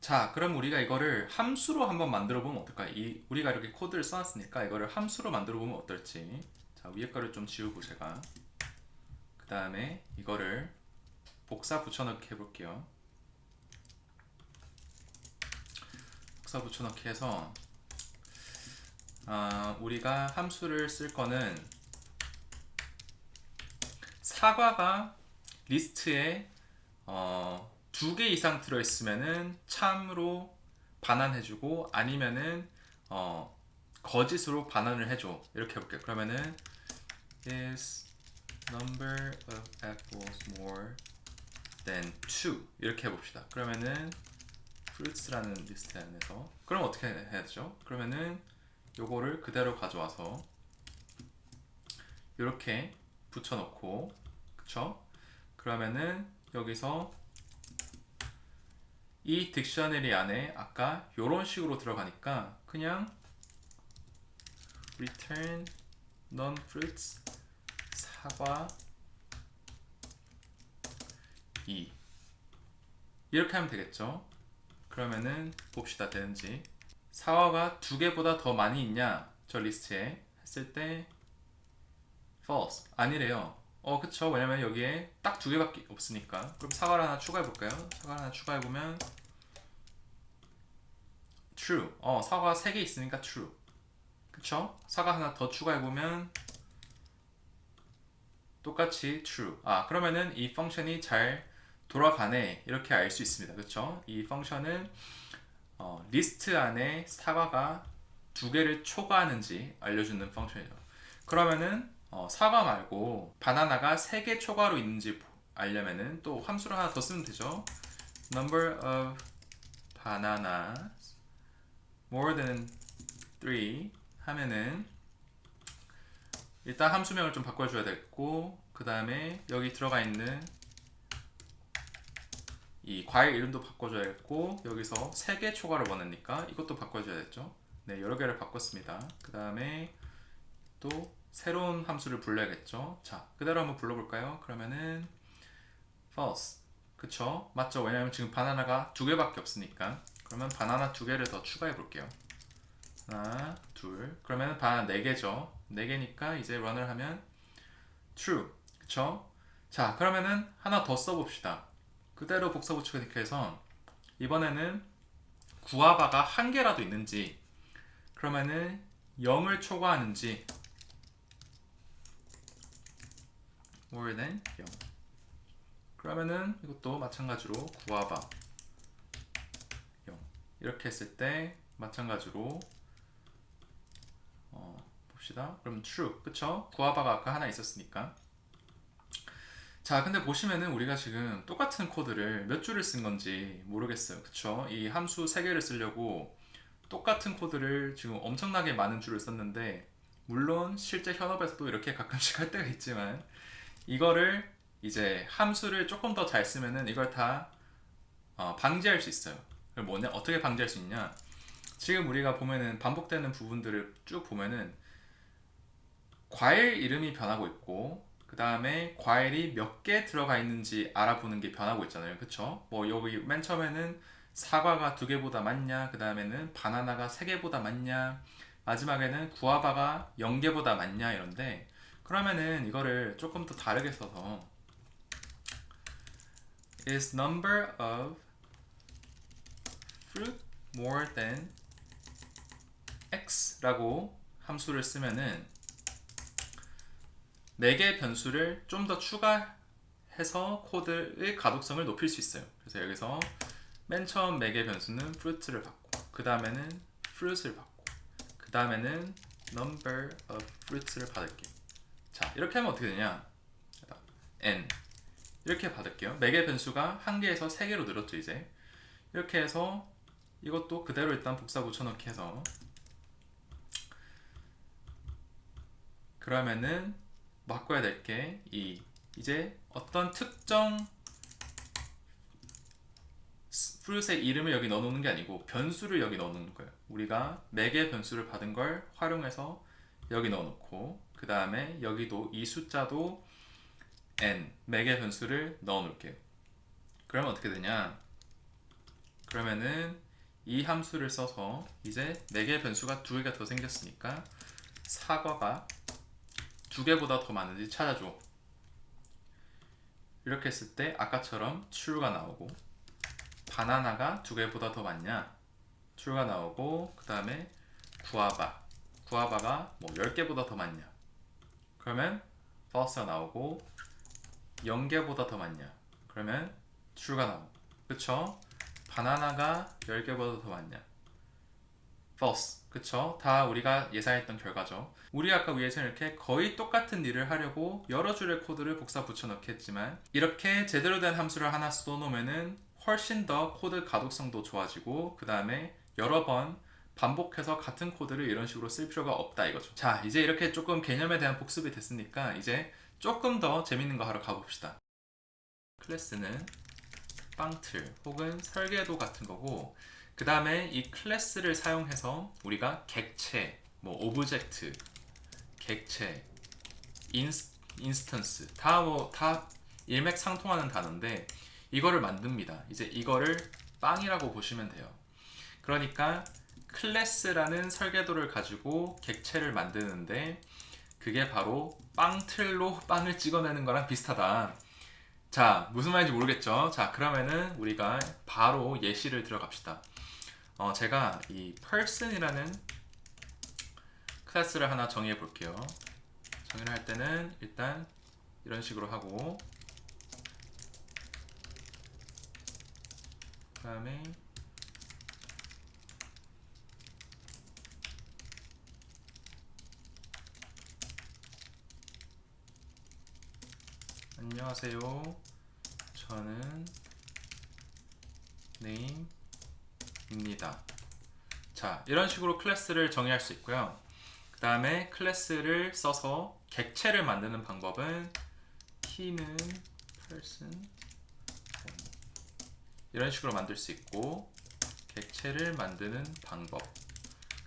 자, 그럼 우리가 이거를 함수로 한번 만들어 보면 어떨까? 우리가 이렇게 코드를 써놨으니까 이거를 함수로 만들어 보면 어떨지. 자, 위에 거를 좀 지우고 제가 그 다음에 이거를 복사 붙여넣기 해볼게요. 복사 붙여넣기 해서 우리가 함수를 쓸 거는 사과가 리스트에 2개 이상 들어있으면은 참으로 반환해주고 아니면은 거짓으로 반환을 해줘. 이렇게 해볼게요. 그러면은 is number of apples more than 2 이렇게 해봅시다. 그러면은 fruits라는 리스트 안에서 그럼 어떻게 해야 되죠? 그러면은 요거를 그대로 가져와서 이렇게 붙여놓고 그쵸? 그러면은 여기서 이 딕셔너리 안에 아까 요런 식으로 들어가니까 그냥 return non-fruits 사과 2 이렇게 하면 되겠죠. 그러면은 봅시다 되는지. 사과가 2개보다 더 많이 있냐 저 리스트에 했을 때 false 아니래요. 그쵸. 왜냐면 여기에 딱 2개밖에 없으니까. 그럼 사과를 하나 추가해 볼까요? 사과를 하나 추가해 보면 true. 사과 3개 있으니까 true. 그쵸? 사과 하나 더 추가해 보면 똑같이 true. 그러면은 이 펑션이 잘 돌아가네 이렇게 알 수 있습니다. 그쵸? 이 펑션은 리스트 안에 사과가 2개를 초과하는지 알려주는 펑션이죠. 그러면은 사과 말고 바나나가 3개 초과로 있는지 알려면은 또 함수를 하나 더 쓰면 되죠. number of bananas more than 3 하면은 일단 함수명을 좀 바꿔줘야 되겠고 그 다음에 여기 들어가 있는 이 과일 이름도 바꿔줘야겠고 여기서 3개 초과를 원하니까 이것도 바꿔줘야겠죠. 네, 여러 개를 바꿨습니다. 그 다음에 또 새로운 함수를 불러야겠죠. 자, 그대로 한번 불러볼까요? 그러면은 false. 그쵸? 맞죠? 왜냐면 지금 바나나가 2개밖에 없으니까. 그러면 바나나 2개를 더 추가해 볼게요. 하나, 둘. 그러면 바나나 4개죠. 4개니까 이제 run을 하면 true. 그쵸? 자, 그러면은 하나 더 써봅시다. 그대로 복사부 체크해서 이번에는 구아바가 1개라도 있는지 그러면은 0을 초과하는지 more than 0 그러면은 이것도 마찬가지로 구아바 0 이렇게 했을 때 마찬가지로 봅시다. 그럼 true 그쵸? 구아바가 아까 하나 있었으니까. 자, 근데 보시면은 우리가 지금 똑같은 코드를 몇 줄을 쓴 건지 모르겠어요. 그쵸? 이 함수 3개를 쓰려고 똑같은 코드를 지금 엄청나게 많은 줄을 썼는데 물론 실제 현업에서도 이렇게 가끔씩 할 때가 있지만 이거를 이제 함수를 조금 더 잘 쓰면은 이걸 다 방지할 수 있어요. 그럼 뭐냐? 어떻게 방지할 수 있냐? 지금 우리가 보면은 반복되는 부분들을 쭉 보면은 과일 이름이 변하고 있고 그 다음에 과일이 몇 개 들어가 있는지 알아보는 게 변하고 있잖아요. 그쵸? 뭐 여기 맨 처음에는 사과가 2개보다 많냐 그 다음에는 바나나가 3개보다 많냐 마지막에는 구아바가 0개보다 많냐 이런데 그러면은 이거를 조금 더 다르게 써서 is number of fruit more than x 라고 함수를 쓰면은 4개의 변수를 좀 더 추가해서 코드의 가독성을 높일 수 있어요. 그래서 여기서 맨 처음 4개 변수는 fruit를 받고 그 다음에는 fruit을 받고 그 다음에는 number of fruits를 받을게요. 자, 이렇게 하면 어떻게 되냐? n 이렇게 받을게요. 4개 변수가 1개에서 3개로 늘었죠 이제. 이렇게 해서 이것도 그대로 일단 복사 붙여넣기 해서 그러면은 바꿔야 될 게 이제 어떤 특정 프루트의 이름을 여기 넣어놓는 게 아니고 변수를 여기 넣어놓는 거예요. 우리가 4개의 변수를 받은 걸 활용해서 여기 넣어놓고 그 다음에 여기도 이 숫자도 n 4개의 변수를 넣어놓을게요. 그러면 어떻게 되냐? 그러면은 이 함수를 써서 이제 4개의 변수가 2개가 더 생겼으니까 사과가 2개보다 더 많은지 찾아줘. 이렇게 했을 때 아까처럼 true가 나오고 바나나가 2개보다 더 많냐? true가 나오고 그 다음에 구아바가 뭐 10개보다 더 많냐? 그러면 false가 나오고 0개보다 더 많냐? 그러면 true가 나오고, 그쵸? 바나나가 10개보다 더 많냐? false. 그쵸? 다 우리가 예상했던 결과죠. 우리 아까 위에서는 이렇게 거의 똑같은 일을 하려고 여러 줄의 코드를 복사 붙여넣기 했지만, 이렇게 제대로 된 함수를 하나 써놓으면은 훨씬 더 코드 가독성도 좋아지고, 그 다음에 여러 번 반복해서 같은 코드를 이런 식으로 쓸 필요가 없다 이거죠. 자, 이제 이렇게 조금 개념에 대한 복습이 됐으니까 이제 조금 더 재밌는 거 하러 가봅시다. 클래스는 빵틀 혹은 설계도 같은 거고, 그 다음에 이 클래스를 사용해서 우리가 객체, 뭐 오브젝트, 객체, 인스턴스 다 일맥상통하는 단어인데 이거를 만듭니다. 이제 이거를 빵이라고 보시면 돼요. 그러니까 클래스라는 설계도를 가지고 객체를 만드는데 그게 바로 빵틀로 빵을 찍어내는 거랑 비슷하다. 자, 무슨 말인지 모르겠죠? 자, 그러면은 우리가 바로 예시를 들어갑시다. 제가 이 person이라는 클래스를 하나 정의해 볼게요. 정의를 할 때는 일단 이런 식으로 하고, 그 다음에 안녕하세요, 저는 name입니다. 자, 이런 식으로 클래스를 정의할 수 있고요. 그 다음에 클래스를 써서 객체를 만드는 방법은 키는 person 이런 식으로 만들 수 있고, 객체를 만드는 방법,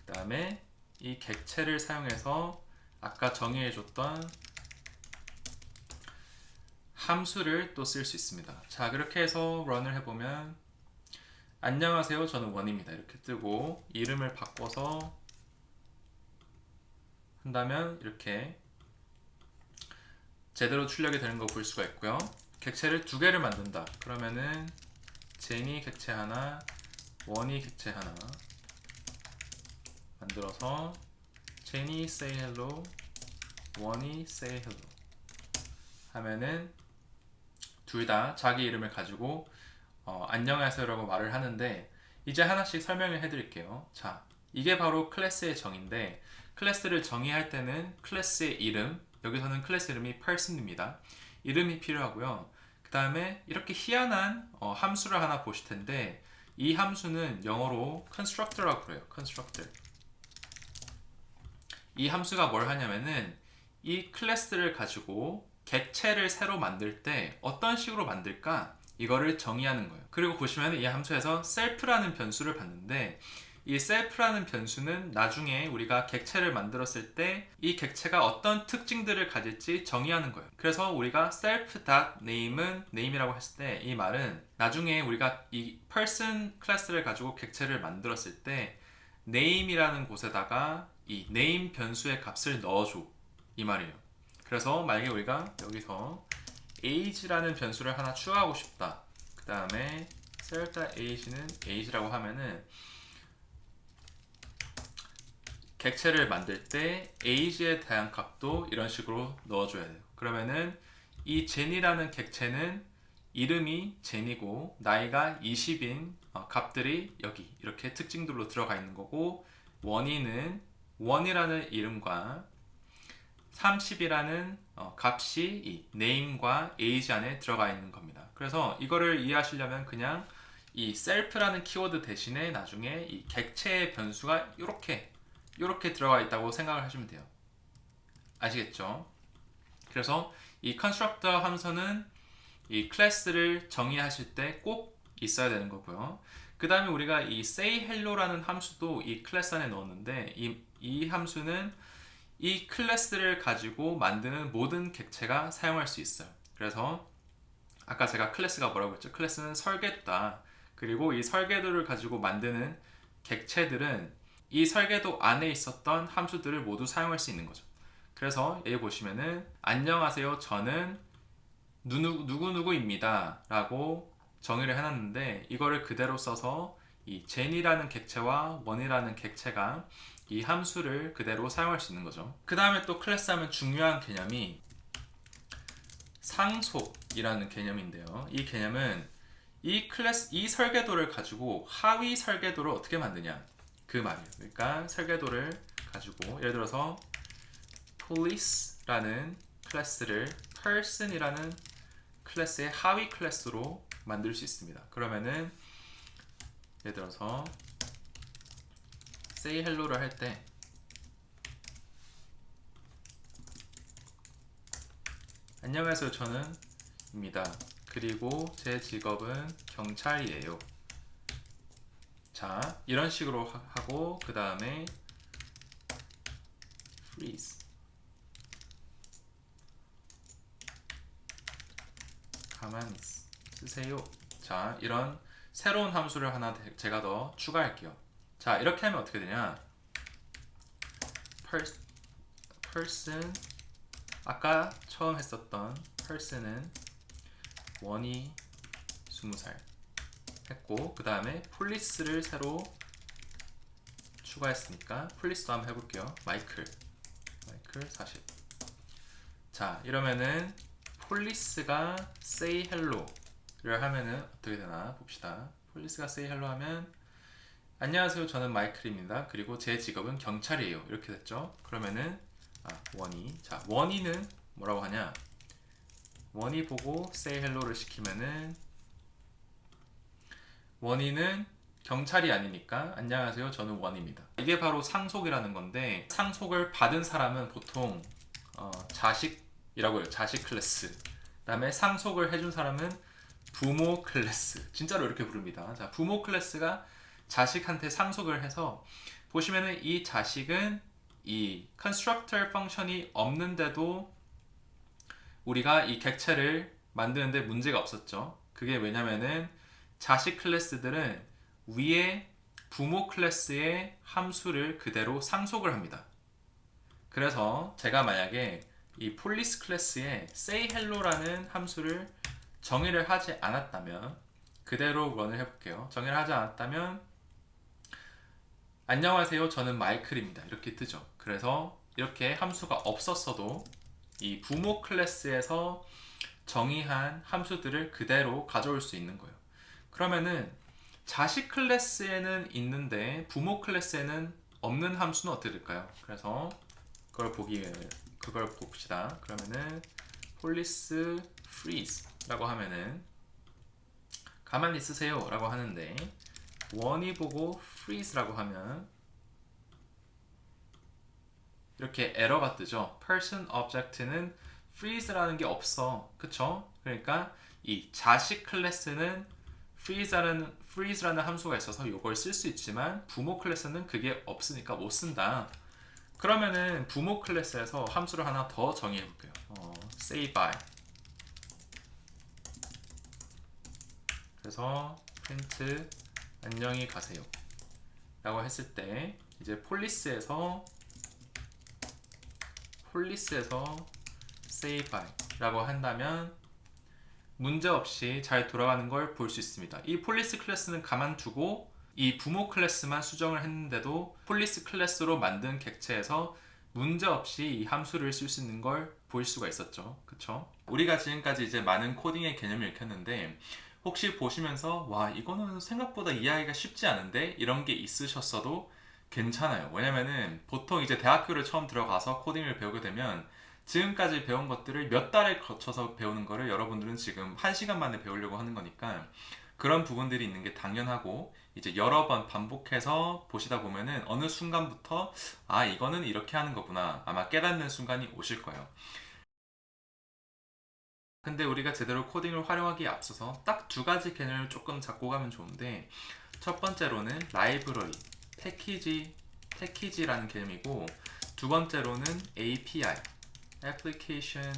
그 다음에 이 객체를 사용해서 아까 정의해줬던 함수를 또 쓸 수 있습니다. 자, 그렇게 해서 런을 해보면 안녕하세요, 저는 원입니다 이렇게 뜨고, 이름을 바꿔서 한다면 이렇게 제대로 출력이 되는 거 볼 수가 있고요. 객체를 두 개를 만든다 그러면은 제니 객체 하나, 원이 객체 하나 만들어서 제니 say hello, 원이 say hello 하면은 둘 다 자기 이름을 가지고 안녕하세요라고 말을 하는데, 이제 하나씩 설명을 해드릴게요. 자, 이게 바로 클래스의 정의인데, 클래스를 정의할 때는 클래스의 이름, 여기서는 클래스 이름이 person입니다. 이름이 필요하고요. 그 다음에 이렇게 희한한 함수를 하나 보실 텐데, 이 함수는 영어로 constructor라고 그래요. constructor. 이 함수가 뭘 하냐면은 이 클래스를 가지고 객체를 새로 만들 때 어떤 식으로 만들까? 이거를 정의하는 거예요. 그리고 보시면 이 함수에서 self라는 변수를 받는데, 이 self라는 변수는 나중에 우리가 객체를 만들었을 때 이 객체가 어떤 특징들을 가질지 정의하는 거예요. 그래서 우리가 self.name은 name이라고 했을 때, 이 말은 나중에 우리가 이 person 클래스를 가지고 객체를 만들었을 때 name이라는 곳에다가 이 name 변수의 값을 넣어줘 이 말이에요. 그래서 만약에 우리가 여기서 age라는 변수를 하나 추가하고 싶다, 그 다음에 self.age는 age라고 하면은 객체를 만들 때 age에 대한 값도 이런 식으로 넣어줘야 돼요. 그러면은 이 제니라는 객체는 이름이 제니고 나이가 20인 값들이 여기 이렇게 특징들로 들어가 있는 거고, 원인은 원이라는 이름과 30이라는 값이 이 name과 age 안에 들어가 있는 겁니다. 그래서 이거를 이해하시려면 그냥 이 self라는 키워드 대신에 나중에 이 객체의 변수가 이렇게 들어가 있다고 생각을 하시면 돼요. 아시겠죠? 그래서 이 constructor 함수는 이 클래스를 정의하실 때 꼭 있어야 되는 거고요. 그 다음에 우리가 이 say hello라는 함수도 이 클래스 안에 넣었는데, 이 함수는 이 클래스를 가지고 만드는 모든 객체가 사용할 수 있어요. 그래서 아까 제가 클래스가 뭐라고 했죠? 클래스는 설계도다. 그리고 이 설계도를 가지고 만드는 객체들은 이 설계도 안에 있었던 함수들을 모두 사용할 수 있는 거죠. 그래서 여기 보시면은 안녕하세요, 저는 누구누구입니다 라고 정의를 해놨는데, 이거를 그대로 써서 이 제니라는 객체와 원이라는 객체가 이 함수를 그대로 사용할 수 있는 거죠. 그 다음에 또 클래스 하면 중요한 개념이 상속 이라는 개념인데요. 이 개념은 이 설계도를 가지고 하위 설계도를 어떻게 만드냐 그 말이에요. 그러니까 설계도를 가지고 예를 들어서 police라는 클래스를 person이라는 클래스의 하위 클래스로 만들 수 있습니다. 그러면은 예를 들어서 say hello를 할 때 안녕하세요 저는 입니다. 그리고 제 직업은 경찰이에요. 자 이런 식으로 하고 그 다음에 freeze 가만히 쓰세요. 자 이런 새로운 함수를 하나 제가 더 추가할게요. 자 이렇게 하면 어떻게 되냐 person 아까 처음 했었던 person은 원이 20살 했고 그 다음에 폴리스를 새로 추가했으니까 폴리스도 한번 해볼게요. 마이클 40. 자 이러면은 폴리스가 say hello를 하면은 어떻게 되나 봅시다. 폴리스가 say hello 하면 안녕하세요 저는 마이클입니다. 그리고 제 직업은 경찰이에요. 이렇게 됐죠. 그러면은 원이 자 원이는 뭐라고 하냐 원이 보고 say hello를 시키면은 원이는 경찰이 아니니까 안녕하세요 저는 원입니다. 이게 바로 상속이라는 건데 상속을 받은 사람은 보통 자식이라고 해요. 자식 클래스. 그 다음에 상속을 해준 사람은 부모 클래스. 진짜로 이렇게 부릅니다. 자 부모 클래스가 자식한테 상속을 해서 보시면은 이 자식은 이 constructor 펑션이 없는데도 우리가 이 객체를 만드는데 문제가 없었죠. 그게 왜냐면은 자식 클래스들은 위에 부모 클래스의 함수를 그대로 상속을 합니다. 그래서 제가 만약에 이 폴리스 클래스에 say hello라는 함수를 정의를 하지 않았다면 그대로 런을 해볼게요. 정의를 하지 않았다면 안녕하세요 저는 마이클입니다 이렇게 뜨죠. 그래서 이렇게 함수가 없었어도 이 부모 클래스에서 정의한 함수들을 그대로 가져올 수 있는 거예요. 그러면은 자식 클래스에는 있는데 부모 클래스에는 없는 함수는 어떻게 될까요? 그래서 그걸 봅시다. 그러면은 police freeze 라고 하면은 가만히 있으세요 라고 하는데 원이 보고 freeze 라고 하면 이렇게 에러가 뜨죠. person object는 freeze라는 게 없어. 그쵸? 그러니까 이 자식 클래스는 freeze라는 함수가 있어서 이걸 쓸 수 있지만 부모 클래스는 그게 없으니까 못 쓴다. 그러면은 부모 클래스에서 함수를 하나 더 정의해 볼게요. say by. 그래서 print 안녕히 가세요. 라고 했을 때 이제 폴리스에서 say by 라고 한다면 문제없이 잘 돌아가는 걸 볼 수 있습니다. 이 폴리스 클래스는 가만두고 이 부모 클래스만 수정을 했는데도 폴리스 클래스로 만든 객체에서 문제없이 이 함수를 쓸 수 있는 걸 볼 수가 있었죠. 그쵸? 우리가 지금까지 이제 많은 코딩의 개념을 익혔는데 혹시 보시면서 와 이거는 생각보다 이해하기가 쉽지 않은데 이런 게 있으셨어도 괜찮아요. 왜냐면은 보통 이제 대학교를 처음 들어가서 코딩을 배우게 되면 지금까지 배운 것들을 몇 달을 거쳐서 배우는 거를 여러분들은 지금 1시간 만에 배우려고 하는 거니까 그런 부분들이 있는 게 당연하고 이제 여러 번 반복해서 보시다 보면은 어느 순간부터 이거는 이렇게 하는 거구나 아마 깨닫는 순간이 오실 거예요. 근데 우리가 제대로 코딩을 활용하기에 앞서서 딱 두 가지 개념을 조금 잡고 가면 좋은데 첫 번째로는 라이브러리, 패키지라는 개념이고 두 번째로는 API, Application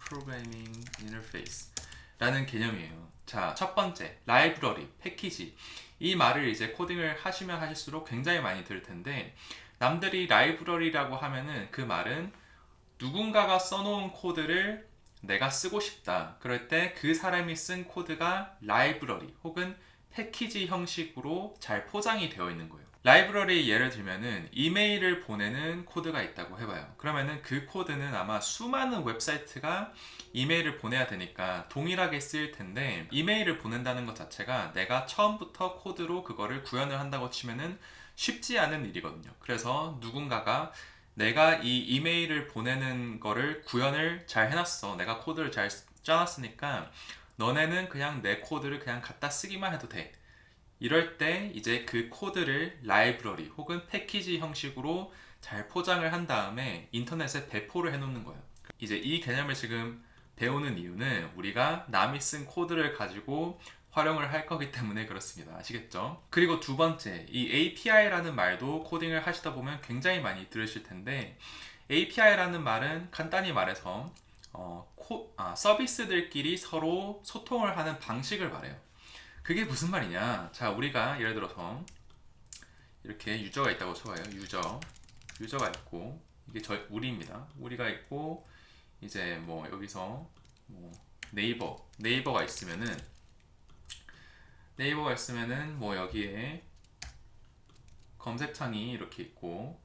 Programming Interface 라는 개념이에요. 자, 첫 번째, 라이브러리, 패키지. 이 말을 이제 코딩을 하시면 하실수록 굉장히 많이 들을 텐데 남들이 라이브러리라고 하면은 그 말은 누군가가 써놓은 코드를 내가 쓰고 싶다. 그럴 때 그 사람이 쓴 코드가 라이브러리 혹은 패키지 형식으로 잘 포장이 되어 있는 거예요. 라이브러리 예를 들면은 이메일을 보내는 코드가 있다고 해봐요. 그러면은 그 코드는 아마 수많은 웹사이트가 이메일을 보내야 되니까 동일하게 쓰일 텐데, 이메일을 보낸다는 것 자체가 내가 처음부터 코드로 그거를 구현을 한다고 치면은 쉽지 않은 일이거든요. 그래서 누군가가 내가 이 이메일을 보내는 거를 구현을 잘 해놨어, 내가 코드를 잘 짜놨으니까 너네는 그냥 내 코드를 그냥 갖다 쓰기만 해도 돼. 이럴 때 이제 그 코드를 라이브러리 혹은 패키지 형식으로 잘 포장을 한 다음에 인터넷에 배포를 해놓는 거예요. 이제 이 개념을 지금 배우는 이유는 우리가 남이 쓴 코드를 가지고 활용을 할 거기 때문에 그렇습니다. 아시겠죠? 그리고 두 번째, 이 API라는 말도 코딩을 하시다 보면 굉장히 많이 들으실 텐데, API라는 말은 간단히 말해서 서비스들끼리 서로 소통을 하는 방식을 말해요. 그게 무슨 말이냐? 자, 우리가 예를 들어서 이렇게 유저가 있다고 쳐봐요. 유저가 있고, 이게 우리입니다. 우리가 있고, 이제 뭐 여기서 뭐 네이버가 있으면은 뭐 여기에 검색창이 이렇게 있고,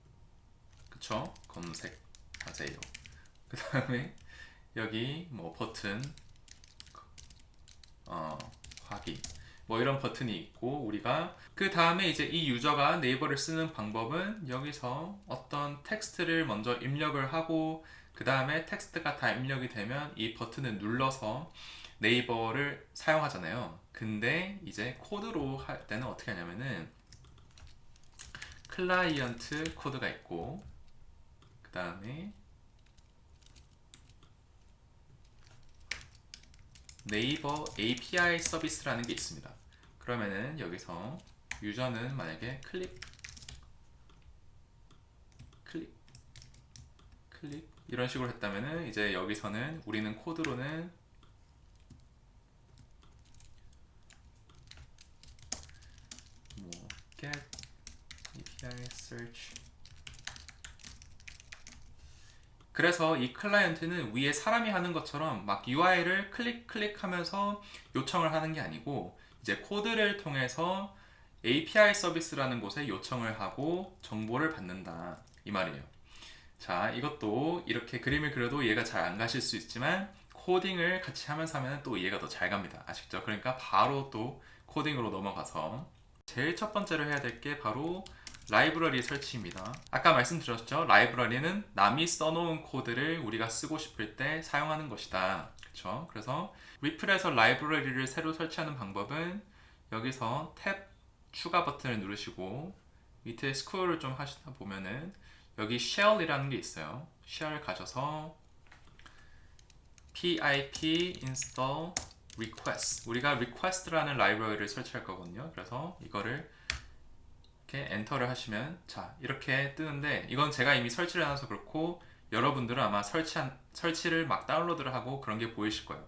그쵸? 검색하세요. 그 다음에 여기 뭐 버튼, 확인, 뭐 이런 버튼이 있고, 우리가 그 다음에 이제 이 유저가 네이버를 쓰는 방법은 여기서 어떤 텍스트를 먼저 입력을 하고, 그 다음에 텍스트가 다 입력이 되면 이 버튼을 눌러서 네이버를 사용하잖아요. 근데 이제 코드로 할 때는 어떻게 하냐면은 클라이언트 코드가 있고, 그 다음에 네이버 API 서비스라는 게 있습니다. 그러면은 여기서 유저는 만약에 클릭 이런 식으로 했다면은 이제 여기서는 우리는 코드로는 뭐 get API search, 그래서 이 클라이언트는 위에 사람이 하는 것처럼 막 UI를 클릭하면서 요청을 하는 게 아니고, 이제 코드를 통해서 API 서비스라는 곳에 요청을 하고 정보를 받는다, 이 말이에요. 자, 이것도 이렇게 그림을 그려도 이해가 잘 안 가실 수 있지만 코딩을 같이 하면서 하면 또 이해가 더 잘 갑니다. 아시죠? 그러니까 바로 또 코딩으로 넘어가서 제일 첫 번째로 해야 될 게 바로 라이브러리 설치입니다. 아까 말씀드렸죠? 라이브러리는 남이 써놓은 코드를 우리가 쓰고 싶을 때 사용하는 것이다. 그렇죠? 그래서 리플에서 라이브러리를 새로 설치하는 방법은 여기서 탭 추가 버튼을 누르시고 밑에 스크롤을 좀 하시다 보면은 여기 shell이라는 게 있어요. shell 가셔서 pip install request, 우리가 request라는 라이브러리를 설치할 거거든요. 그래서 이거를 이렇게 엔터를 하시면 자, 이렇게 뜨는데, 이건 제가 이미 설치를 해놔서 그렇고 여러분들은 아마 설치를 막 다운로드를 하고 그런 게 보이실 거예요.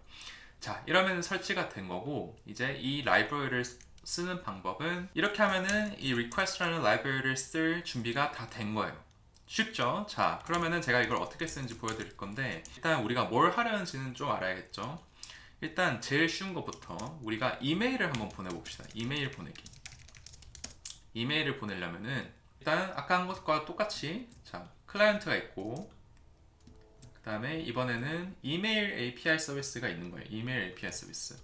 자, 이러면 설치가 된 거고, 이제 이 라이브러리를 쓰는 방법은 이렇게 하면은 이 request라는 라이브러리를 쓸 준비가 다 된 거예요. 쉽죠? 자, 그러면은 제가 이걸 어떻게 쓰는지 보여드릴 건데, 일단 우리가 뭘 하려는지는 좀 알아야겠죠. 일단 제일 쉬운 것부터 우리가 이메일을 한번 보내봅시다. 이메일을 보내려면은 일단 아까 한 것과 똑같이 자, 클라이언트가 있고, 그 다음에 이번에는 이메일 API 서비스가 있는 거예요. 이메일 API 서비스.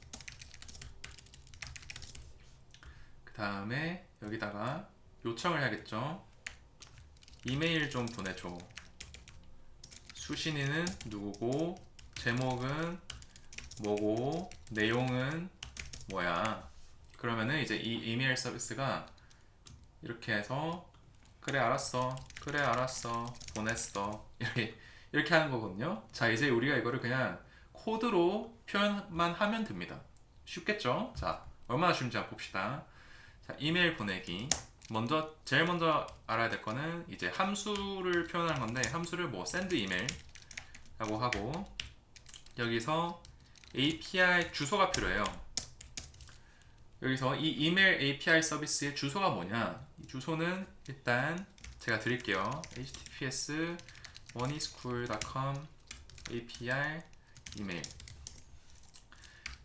그 다음에 여기다가 요청을 해야겠죠. 이메일 좀 보내줘. 수신인은 누구고, 제목은 뭐고, 내용은 뭐야. 그러면은 이제 이 이메일 서비스가 이렇게 해서 그래 알았어 보냈어 이렇게 하는 거거든요. 자, 이제 우리가 이거를 그냥 코드로 표현만 하면 됩니다. 쉽겠죠? 자, 얼마나 쉬운지 한번 봅시다. 자, 이메일 보내기. 제일 먼저 알아야 될 거는 이제 함수를 표현하는 건데, 함수를 뭐 send email라고 하고, 여기서 API 주소가 필요해요. 여기서 이 이메일 API 서비스의 주소가 뭐냐? 이 주소는 일단 제가 드릴게요. https moneyschool.com API 이메일.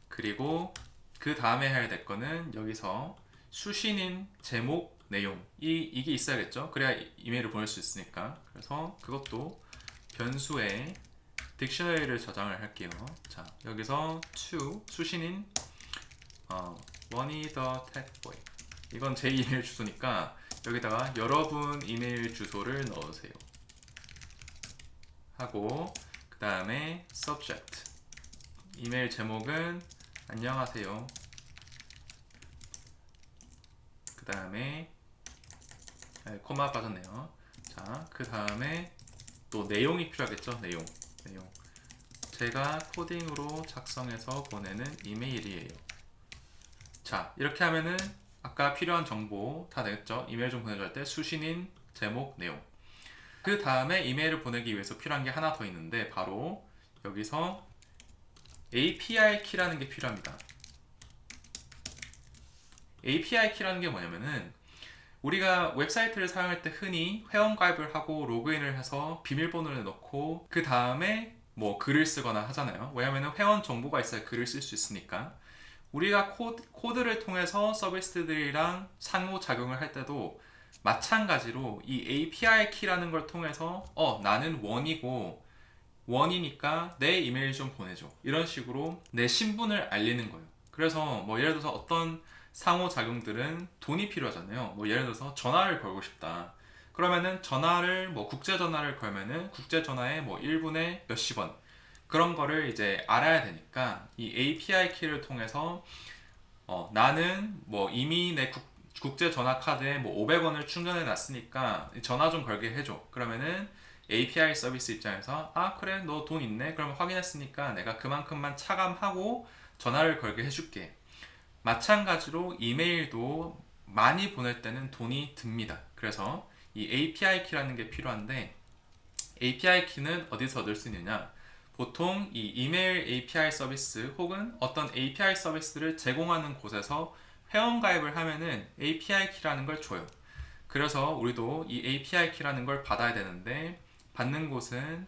그리고 그 다음에 해야 될 거는 여기서 수신인 제목 내용 이게 있어야겠죠. 그래야 이메일을 보낼 수 있으니까. 그래서 그것도 변수에 딕셔너리를 저장을 할게요. 자, 여기서 to 수신인 원이 더 택보이, 이건 제 이메일 주소니까 여기다가 여러분 이메일 주소를 넣으세요 하고, 그 다음에 subject 이메일 제목은 안녕하세요, 그 다음에 코마 빠졌네요. 자, 그 다음에 또 내용이 필요하겠죠. 내용 제가 코딩으로 작성해서 보내는 이메일이에요. 자, 이렇게 하면은 아까 필요한 정보 다 되겠죠. 이메일 좀 보내줄 때 수신인, 제목, 내용. 그 다음에 이메일을 보내기 위해서 필요한 게 하나 더 있는데, 바로 여기서 API 키라는 게 필요합니다. API 키라는 게 뭐냐면은, 우리가 웹사이트를 사용할 때 흔히 회원가입을 하고 로그인을 해서 비밀번호를 넣고 그 다음에 뭐 글을 쓰거나 하잖아요. 왜냐하면 회원 정보가 있어야 글을 쓸 수 있으니까. 우리가 코드를 통해서 서비스들이랑 상호작용을 할 때도 마찬가지로 이 API 키라는 걸 통해서 나는 원이고 원이니까 내 이메일 좀 보내줘, 이런 식으로 내 신분을 알리는 거예요. 그래서 뭐 예를 들어서 어떤 상호작용들은 돈이 필요하잖아요. 뭐 예를 들어서 전화를 걸고 싶다. 그러면은 전화를 뭐 국제전화를 걸면은 국제전화에 뭐 1분에 몇십 원, 그런 거를 이제 알아야 되니까 이 API 키를 통해서 나는 뭐 이미 내 국제전화 카드에 뭐 500원을 충전해 놨으니까 전화 좀 걸게 해줘. 그러면은 API 서비스 입장에서 그래, 너 돈 있네, 그러면 확인했으니까 내가 그만큼만 차감하고 전화를 걸게 해줄게. 마찬가지로 이메일도 많이 보낼 때는 돈이 듭니다. 그래서 이 API 키라는 게 필요한데, API 키는 어디서 얻을 수 있느냐? 보통 이 이메일 API 서비스 혹은 어떤 API 서비스를 제공하는 곳에서 회원가입을 하면은 API 키라는 걸 줘요. 그래서 우리도 이 API 키라는 걸 받아야 되는데, 받는 곳은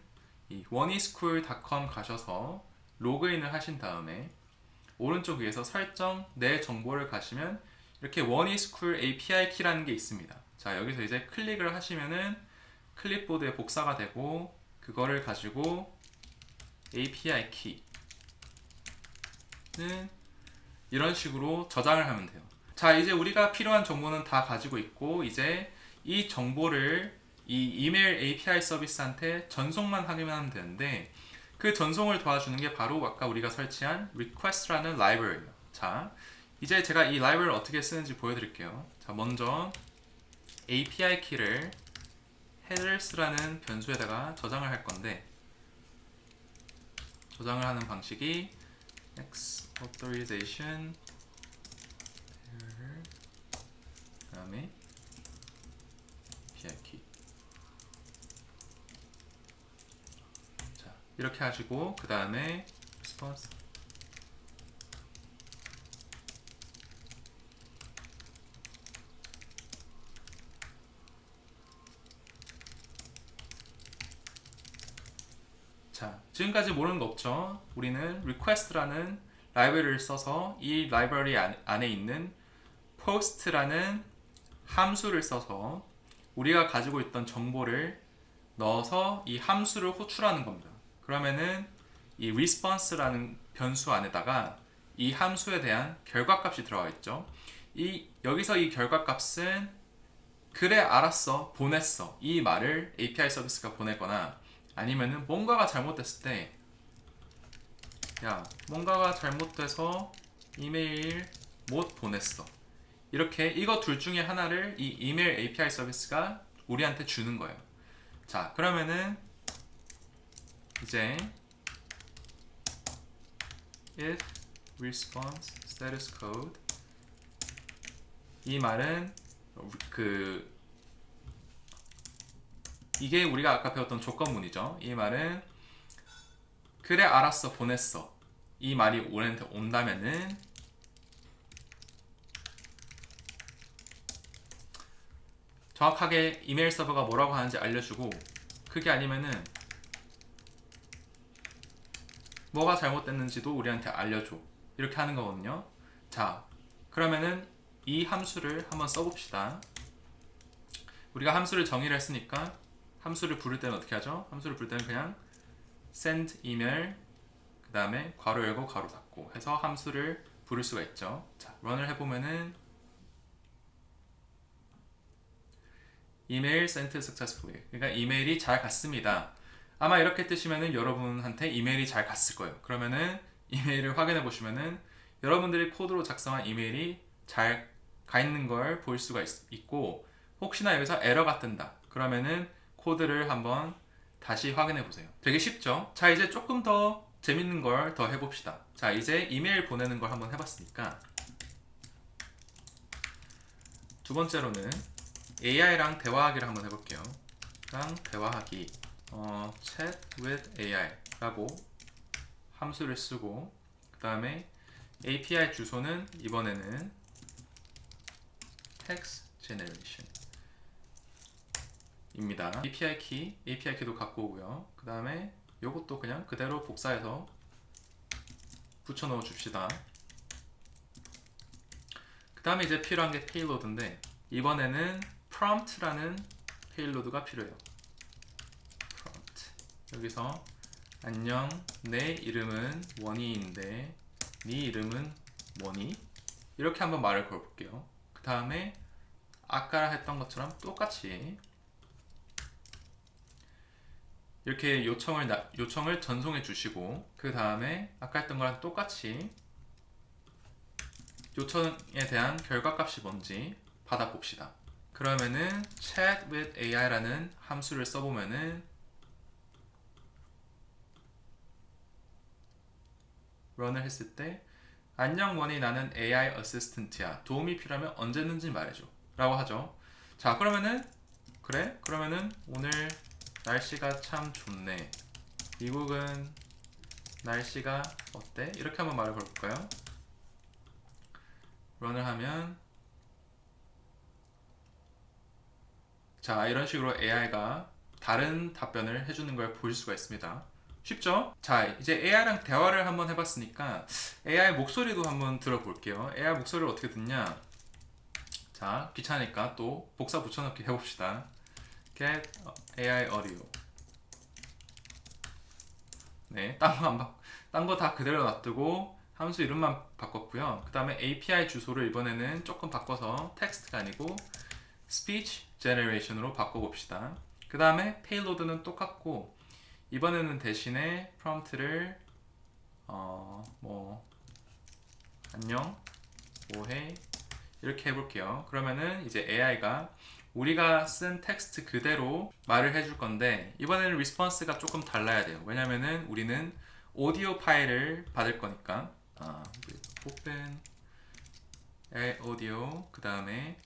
이 oneiSchool.com 가셔서 로그인을 하신 다음에 오른쪽 위에서 설정 내 정보를 가시면 이렇게 oneiSchool API 키라는 게 있습니다. 자, 여기서 이제 클릭을 하시면은 클립보드에 복사가 되고, 그거를 가지고 API 키는 이런 식으로 저장을 하면 돼요. 자, 이제 우리가 필요한 정보는 다 가지고 있고, 이제 이 정보를 이 이메일 API 서비스한테 전송만 하기만 하면 되는데, 그 전송을 도와주는 게 바로 아까 우리가 설치한 request라는 라이브러리예요. 자, 이제 제가 이 라이브러리를 어떻게 쓰는지 보여드릴게요. 자, 먼저 API 키를 headers라는 변수에다가 저장을 할 건데, 저장을 하는 방식이 x authorization 그 다음에 API 키. 자, 이렇게 하시고 그 다음에 response. 자, 지금까지 모르는 거 없죠? 우리는 request라는 라이브러리를 써서 이 라이브러리 안에 있는 post라는 함수를 써서 우리가 가지고 있던 정보를 넣어서 이 함수를 호출하는 겁니다. 그러면은 이 response라는 변수 안에다가 이 함수에 대한 결과값이 들어가 있죠. 여기서 이 결과값은 그래, 알았어, 보냈어, 이 말을 API 서비스가 보내거나, 아니면은 뭔가가 잘못됐을 때, 야, 뭔가가 잘못돼서 이메일 못 보냈어, 이렇게 이거 둘 중에 하나를 이 이메일 API 서비스가 우리한테 주는 거예요. 자, 그러면은 이제 if response status code, 이 말은 이게 우리가 아까 배웠던 조건문이죠. 이 말은 그래, 알았어, 보냈어, 이 말이 우리한테 온다면은 정확하게 이메일 서버가 뭐라고 하는지 알려주고, 그게 아니면은 뭐가 잘못됐는지도 우리한테 알려줘, 이렇게 하는 거거든요. 자, 그러면은 이 함수를 한번 써봅시다. 우리가 함수를 정의를 했으니까 함수를 부를 때는 어떻게 하죠? 함수를 부를 때는 그냥 send email 그 다음에 괄호 열고 괄호 닫고 해서 함수를 부를 수가 있죠. 자, 런을 해보면은 이메일 sent successfully. 그러니까 이메일이 잘 갔습니다. 아마 이렇게 뜨시면은 여러분한테 이메일이 잘 갔을 거예요. 그러면은 이메일을 확인해 보시면은 여러분들이 코드로 작성한 이메일이 잘 가 있는 걸 볼 수가 있고, 혹시나 여기서 에러가 뜬다. 그러면은 코드를 한번 다시 확인해 보세요. 되게 쉽죠? 자, 이제 조금 더 재밌는 걸 더 해봅시다. 자, 이제 이메일 보내는 걸 한번 해봤으니까 두 번째로는 AI랑 대화하기를 한번 해볼게요. 랑 대화하기 chat with AI 라고 함수를 쓰고, 그 다음에 API 주소는 이번에는 text generation 입니다. API 키도 갖고 오고요. 그 다음에 요것도 그냥 그대로 복사해서 붙여 넣어 줍시다. 그 다음에 이제 필요한 게 페일로드인데, 이번에는 prompt라는 페일로드가 필요해요. prompt. 여기서 안녕, 내 이름은 원희인데 네 이름은 뭐니? 이렇게 한번 말을 걸어볼게요. 그 다음에 아까 했던 것처럼 똑같이 이렇게 요청을 전송해 주시고, 그 다음에 아까 했던 거랑 똑같이 요청에 대한 결과값이 뭔지 받아봅시다. 그러면은 chat with AI라는 함수를 써보면은 런을 했을 때 안녕 원희, 나는 AI 어시스턴트야. 도움이 필요하면 언제든지 말해줘 라고 하죠. 자, 그러면은 그러면은 오늘 날씨가 참 좋네. 미국은 날씨가 어때? 이렇게 한번 말을 걸볼까요? 런을 하면 자, 이런 식으로 AI가 다른 답변을 해주는 걸 보실 수가 있습니다. 쉽죠? 자, 이제 AI랑 대화를 한번 해봤으니까 AI 목소리도 한번 들어볼게요. AI 목소리를 어떻게 듣냐? 자, 귀찮으니까 또 복사 붙여넣기 해봅시다. Get AI audio. 네, 딴 거 다 그대로 놔두고 함수 이름만 바꿨고요. 그 다음에 API 주소를 이번에는 조금 바꿔서 텍스트가 아니고 speech generation으로 바꿔봅시다. 그 다음에 payload는 똑같고, 이번에는 대신에 prompt를 안녕, 뭐해 이렇게 해볼게요. 그러면은 이제 AI가 우리가 쓴 텍스트 그대로 말을 해줄 건데, 이번에는 리스폰스가 조금 달라야 돼요. 왜냐면은 우리는 오디오 파일을 받을 거니까 open AI audio 그 다음에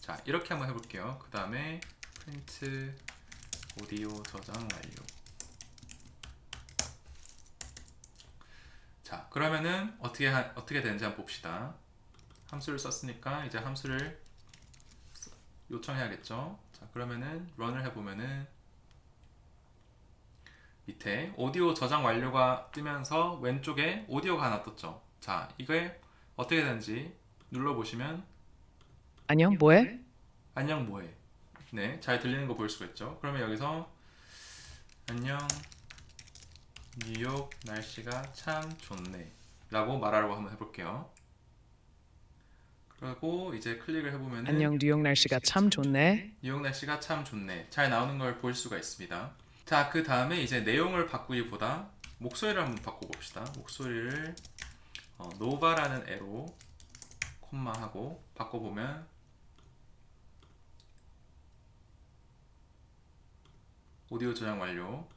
자, 이렇게 한번 해볼게요. 그 다음에 print 오디오 저장 완료. 자, 그러면은 어떻게 되는지 한번 봅시다. 함수를 썼으니까 이제 함수를 요청해야겠죠. 자, 그러면은 런을 해보면은 밑에 오디오 저장 완료가 뜨면서 왼쪽에 오디오가 하나 떴죠. 자, 이게 어떻게 되는지 눌러보시면 안녕, 뭐해? 안녕 뭐해. 네, 잘 들리는 거 볼 수가 있죠. 그러면 여기서 안녕 뉴욕 날씨가 참 좋네 라고 말하라고 한번 해볼게요. 그리고 이제 클릭을 해보면은 안녕, 뉴욕 날씨가 참 좋네. 뉴욕 날씨가 참 좋네 잘 나오는 걸 볼 수가 있습니다. 자, 그 다음에 이제 내용을 바꾸기보다 목소리를 한번 바꿔봅시다. 목소리를 노바라는 애로 콤마하고 바꿔보면 오디오 저장 완료.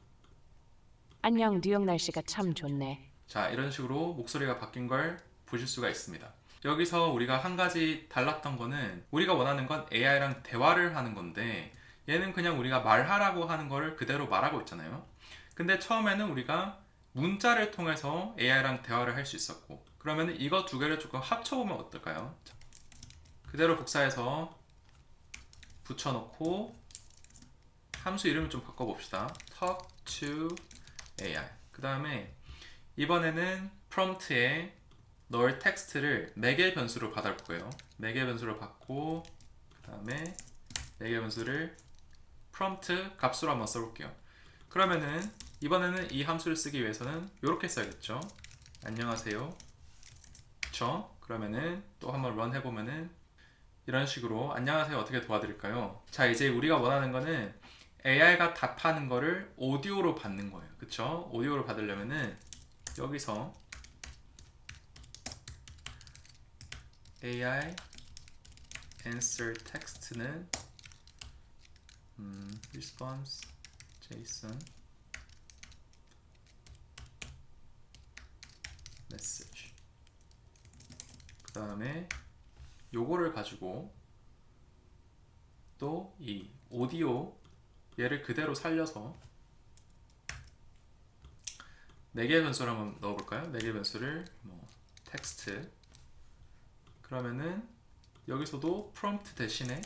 안녕, 뉴욕 날씨가 참 좋네. 자, 이런 식으로 목소리가 바뀐 걸 보실 수가 있습니다. 여기서 우리가 한 가지 달랐던 거는, 우리가 원하는 건 AI랑 대화를 하는 건데 얘는 그냥 우리가 말하라고 하는 거를 그대로 말하고 있잖아요. 근데 처음에는 우리가 문자를 통해서 AI랑 대화를 할 수 있었고, 그러면 이거 두 개를 조금 합쳐보면 어떨까요? 자, 그대로 복사해서 붙여놓고 함수 이름을 좀 바꿔봅시다. talk to AI. 그 다음에 이번에는 prompt에 넣을 텍스트를 매개 변수로 받을 거예요. 매개 변수로 받고 그 다음에 매개 변수를 프롬프트 값으로 한번 써볼게요. 그러면은 이번에는 이 함수를 쓰기 위해서는 이렇게 써야겠죠. 안녕하세요. 그쵸? 그러면은 또 한번 런 해보면은 이런 식으로 안녕하세요 어떻게 도와드릴까요? 자 이제 우리가 원하는 거는 AI가 답하는 거를 오디오로 받는 거예요. 그쵸? 오디오로 받으려면은 여기서 AI answer text는 response JSON message 그 다음에 요거를 가지고 또 이 오디오 얘를 그대로 살려서 4개의 변수를 한번 넣어볼까요? 4개의 변수를 뭐 텍스트 그러면은 여기서도 프롬프트 대신에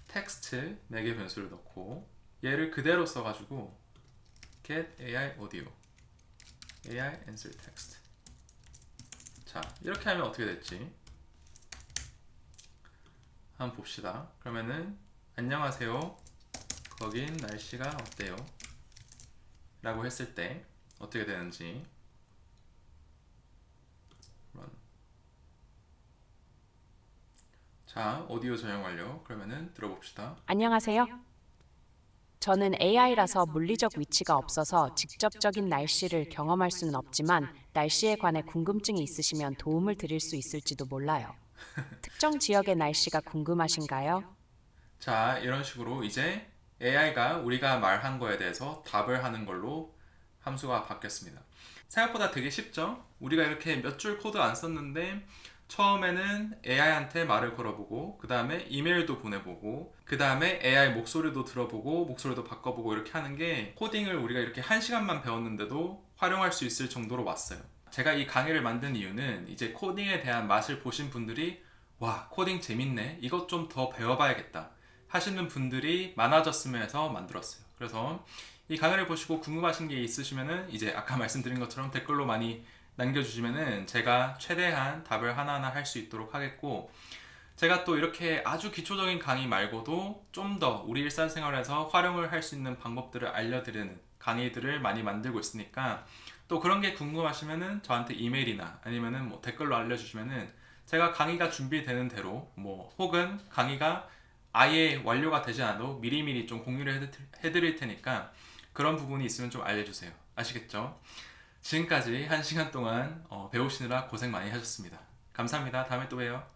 텍스트 4개 변수를 넣고 얘를 그대로 써가지고 get AI audio AI answer text 자 이렇게 하면 어떻게 될지 한번 봅시다. 그러면은 안녕하세요 거긴 날씨가 어때요? 라고 했을 때 어떻게 되는지 자 오디오 전용 완료. 그러면은 들어봅시다. 안녕하세요. 저는 AI라서 물리적 위치가 없어서 직접적인 날씨를 경험할 수는 없지만 날씨에 관해 궁금증이 있으시면 도움을 드릴 수 있을지도 몰라요. 특정 지역의 날씨가 궁금하신가요? 자 이런 식으로 이제 AI가 우리가 말한 거에 대해서 답을 하는 걸로 함수가 바뀌었습니다. 생각보다 되게 쉽죠? 우리가 이렇게 몇 줄 코드 안 썼는데 처음에는 AI한테 말을 걸어보고 그 다음에 이메일도 보내보고 그 다음에 AI 목소리도 들어보고 목소리도 바꿔보고 이렇게 하는 게 코딩을 우리가 이렇게 1시간만 배웠는데도 활용할 수 있을 정도로 왔어요. 제가 이 강의를 만든 이유는 이제 코딩에 대한 맛을 보신 분들이 와 코딩 재밌네 이것 좀 더 배워봐야겠다 하시는 분들이 많아졌으면 해서 만들었어요. 그래서 이 강의를 보시고 궁금하신 게 있으시면은 이제 아까 말씀드린 것처럼 댓글로 많이 남겨주시면은 제가 최대한 답을 하나하나 할 수 있도록 하겠고 제가 또 이렇게 아주 기초적인 강의 말고도 좀 더 우리 일상생활에서 활용을 할 수 있는 방법들을 알려드리는 강의들을 많이 만들고 있으니까 또 그런 게 궁금하시면은 저한테 이메일이나 아니면은 뭐 댓글로 알려주시면은 제가 강의가 준비되는 대로 뭐 혹은 강의가 아예 완료가 되지 않아도 미리미리 좀 공유를 해드릴 테니까 그런 부분이 있으면 좀 알려주세요. 아시겠죠? 지금까지 1시간 동안 배우시느라 고생 많이 하셨습니다. 감사합니다. 다음에 또 봬요.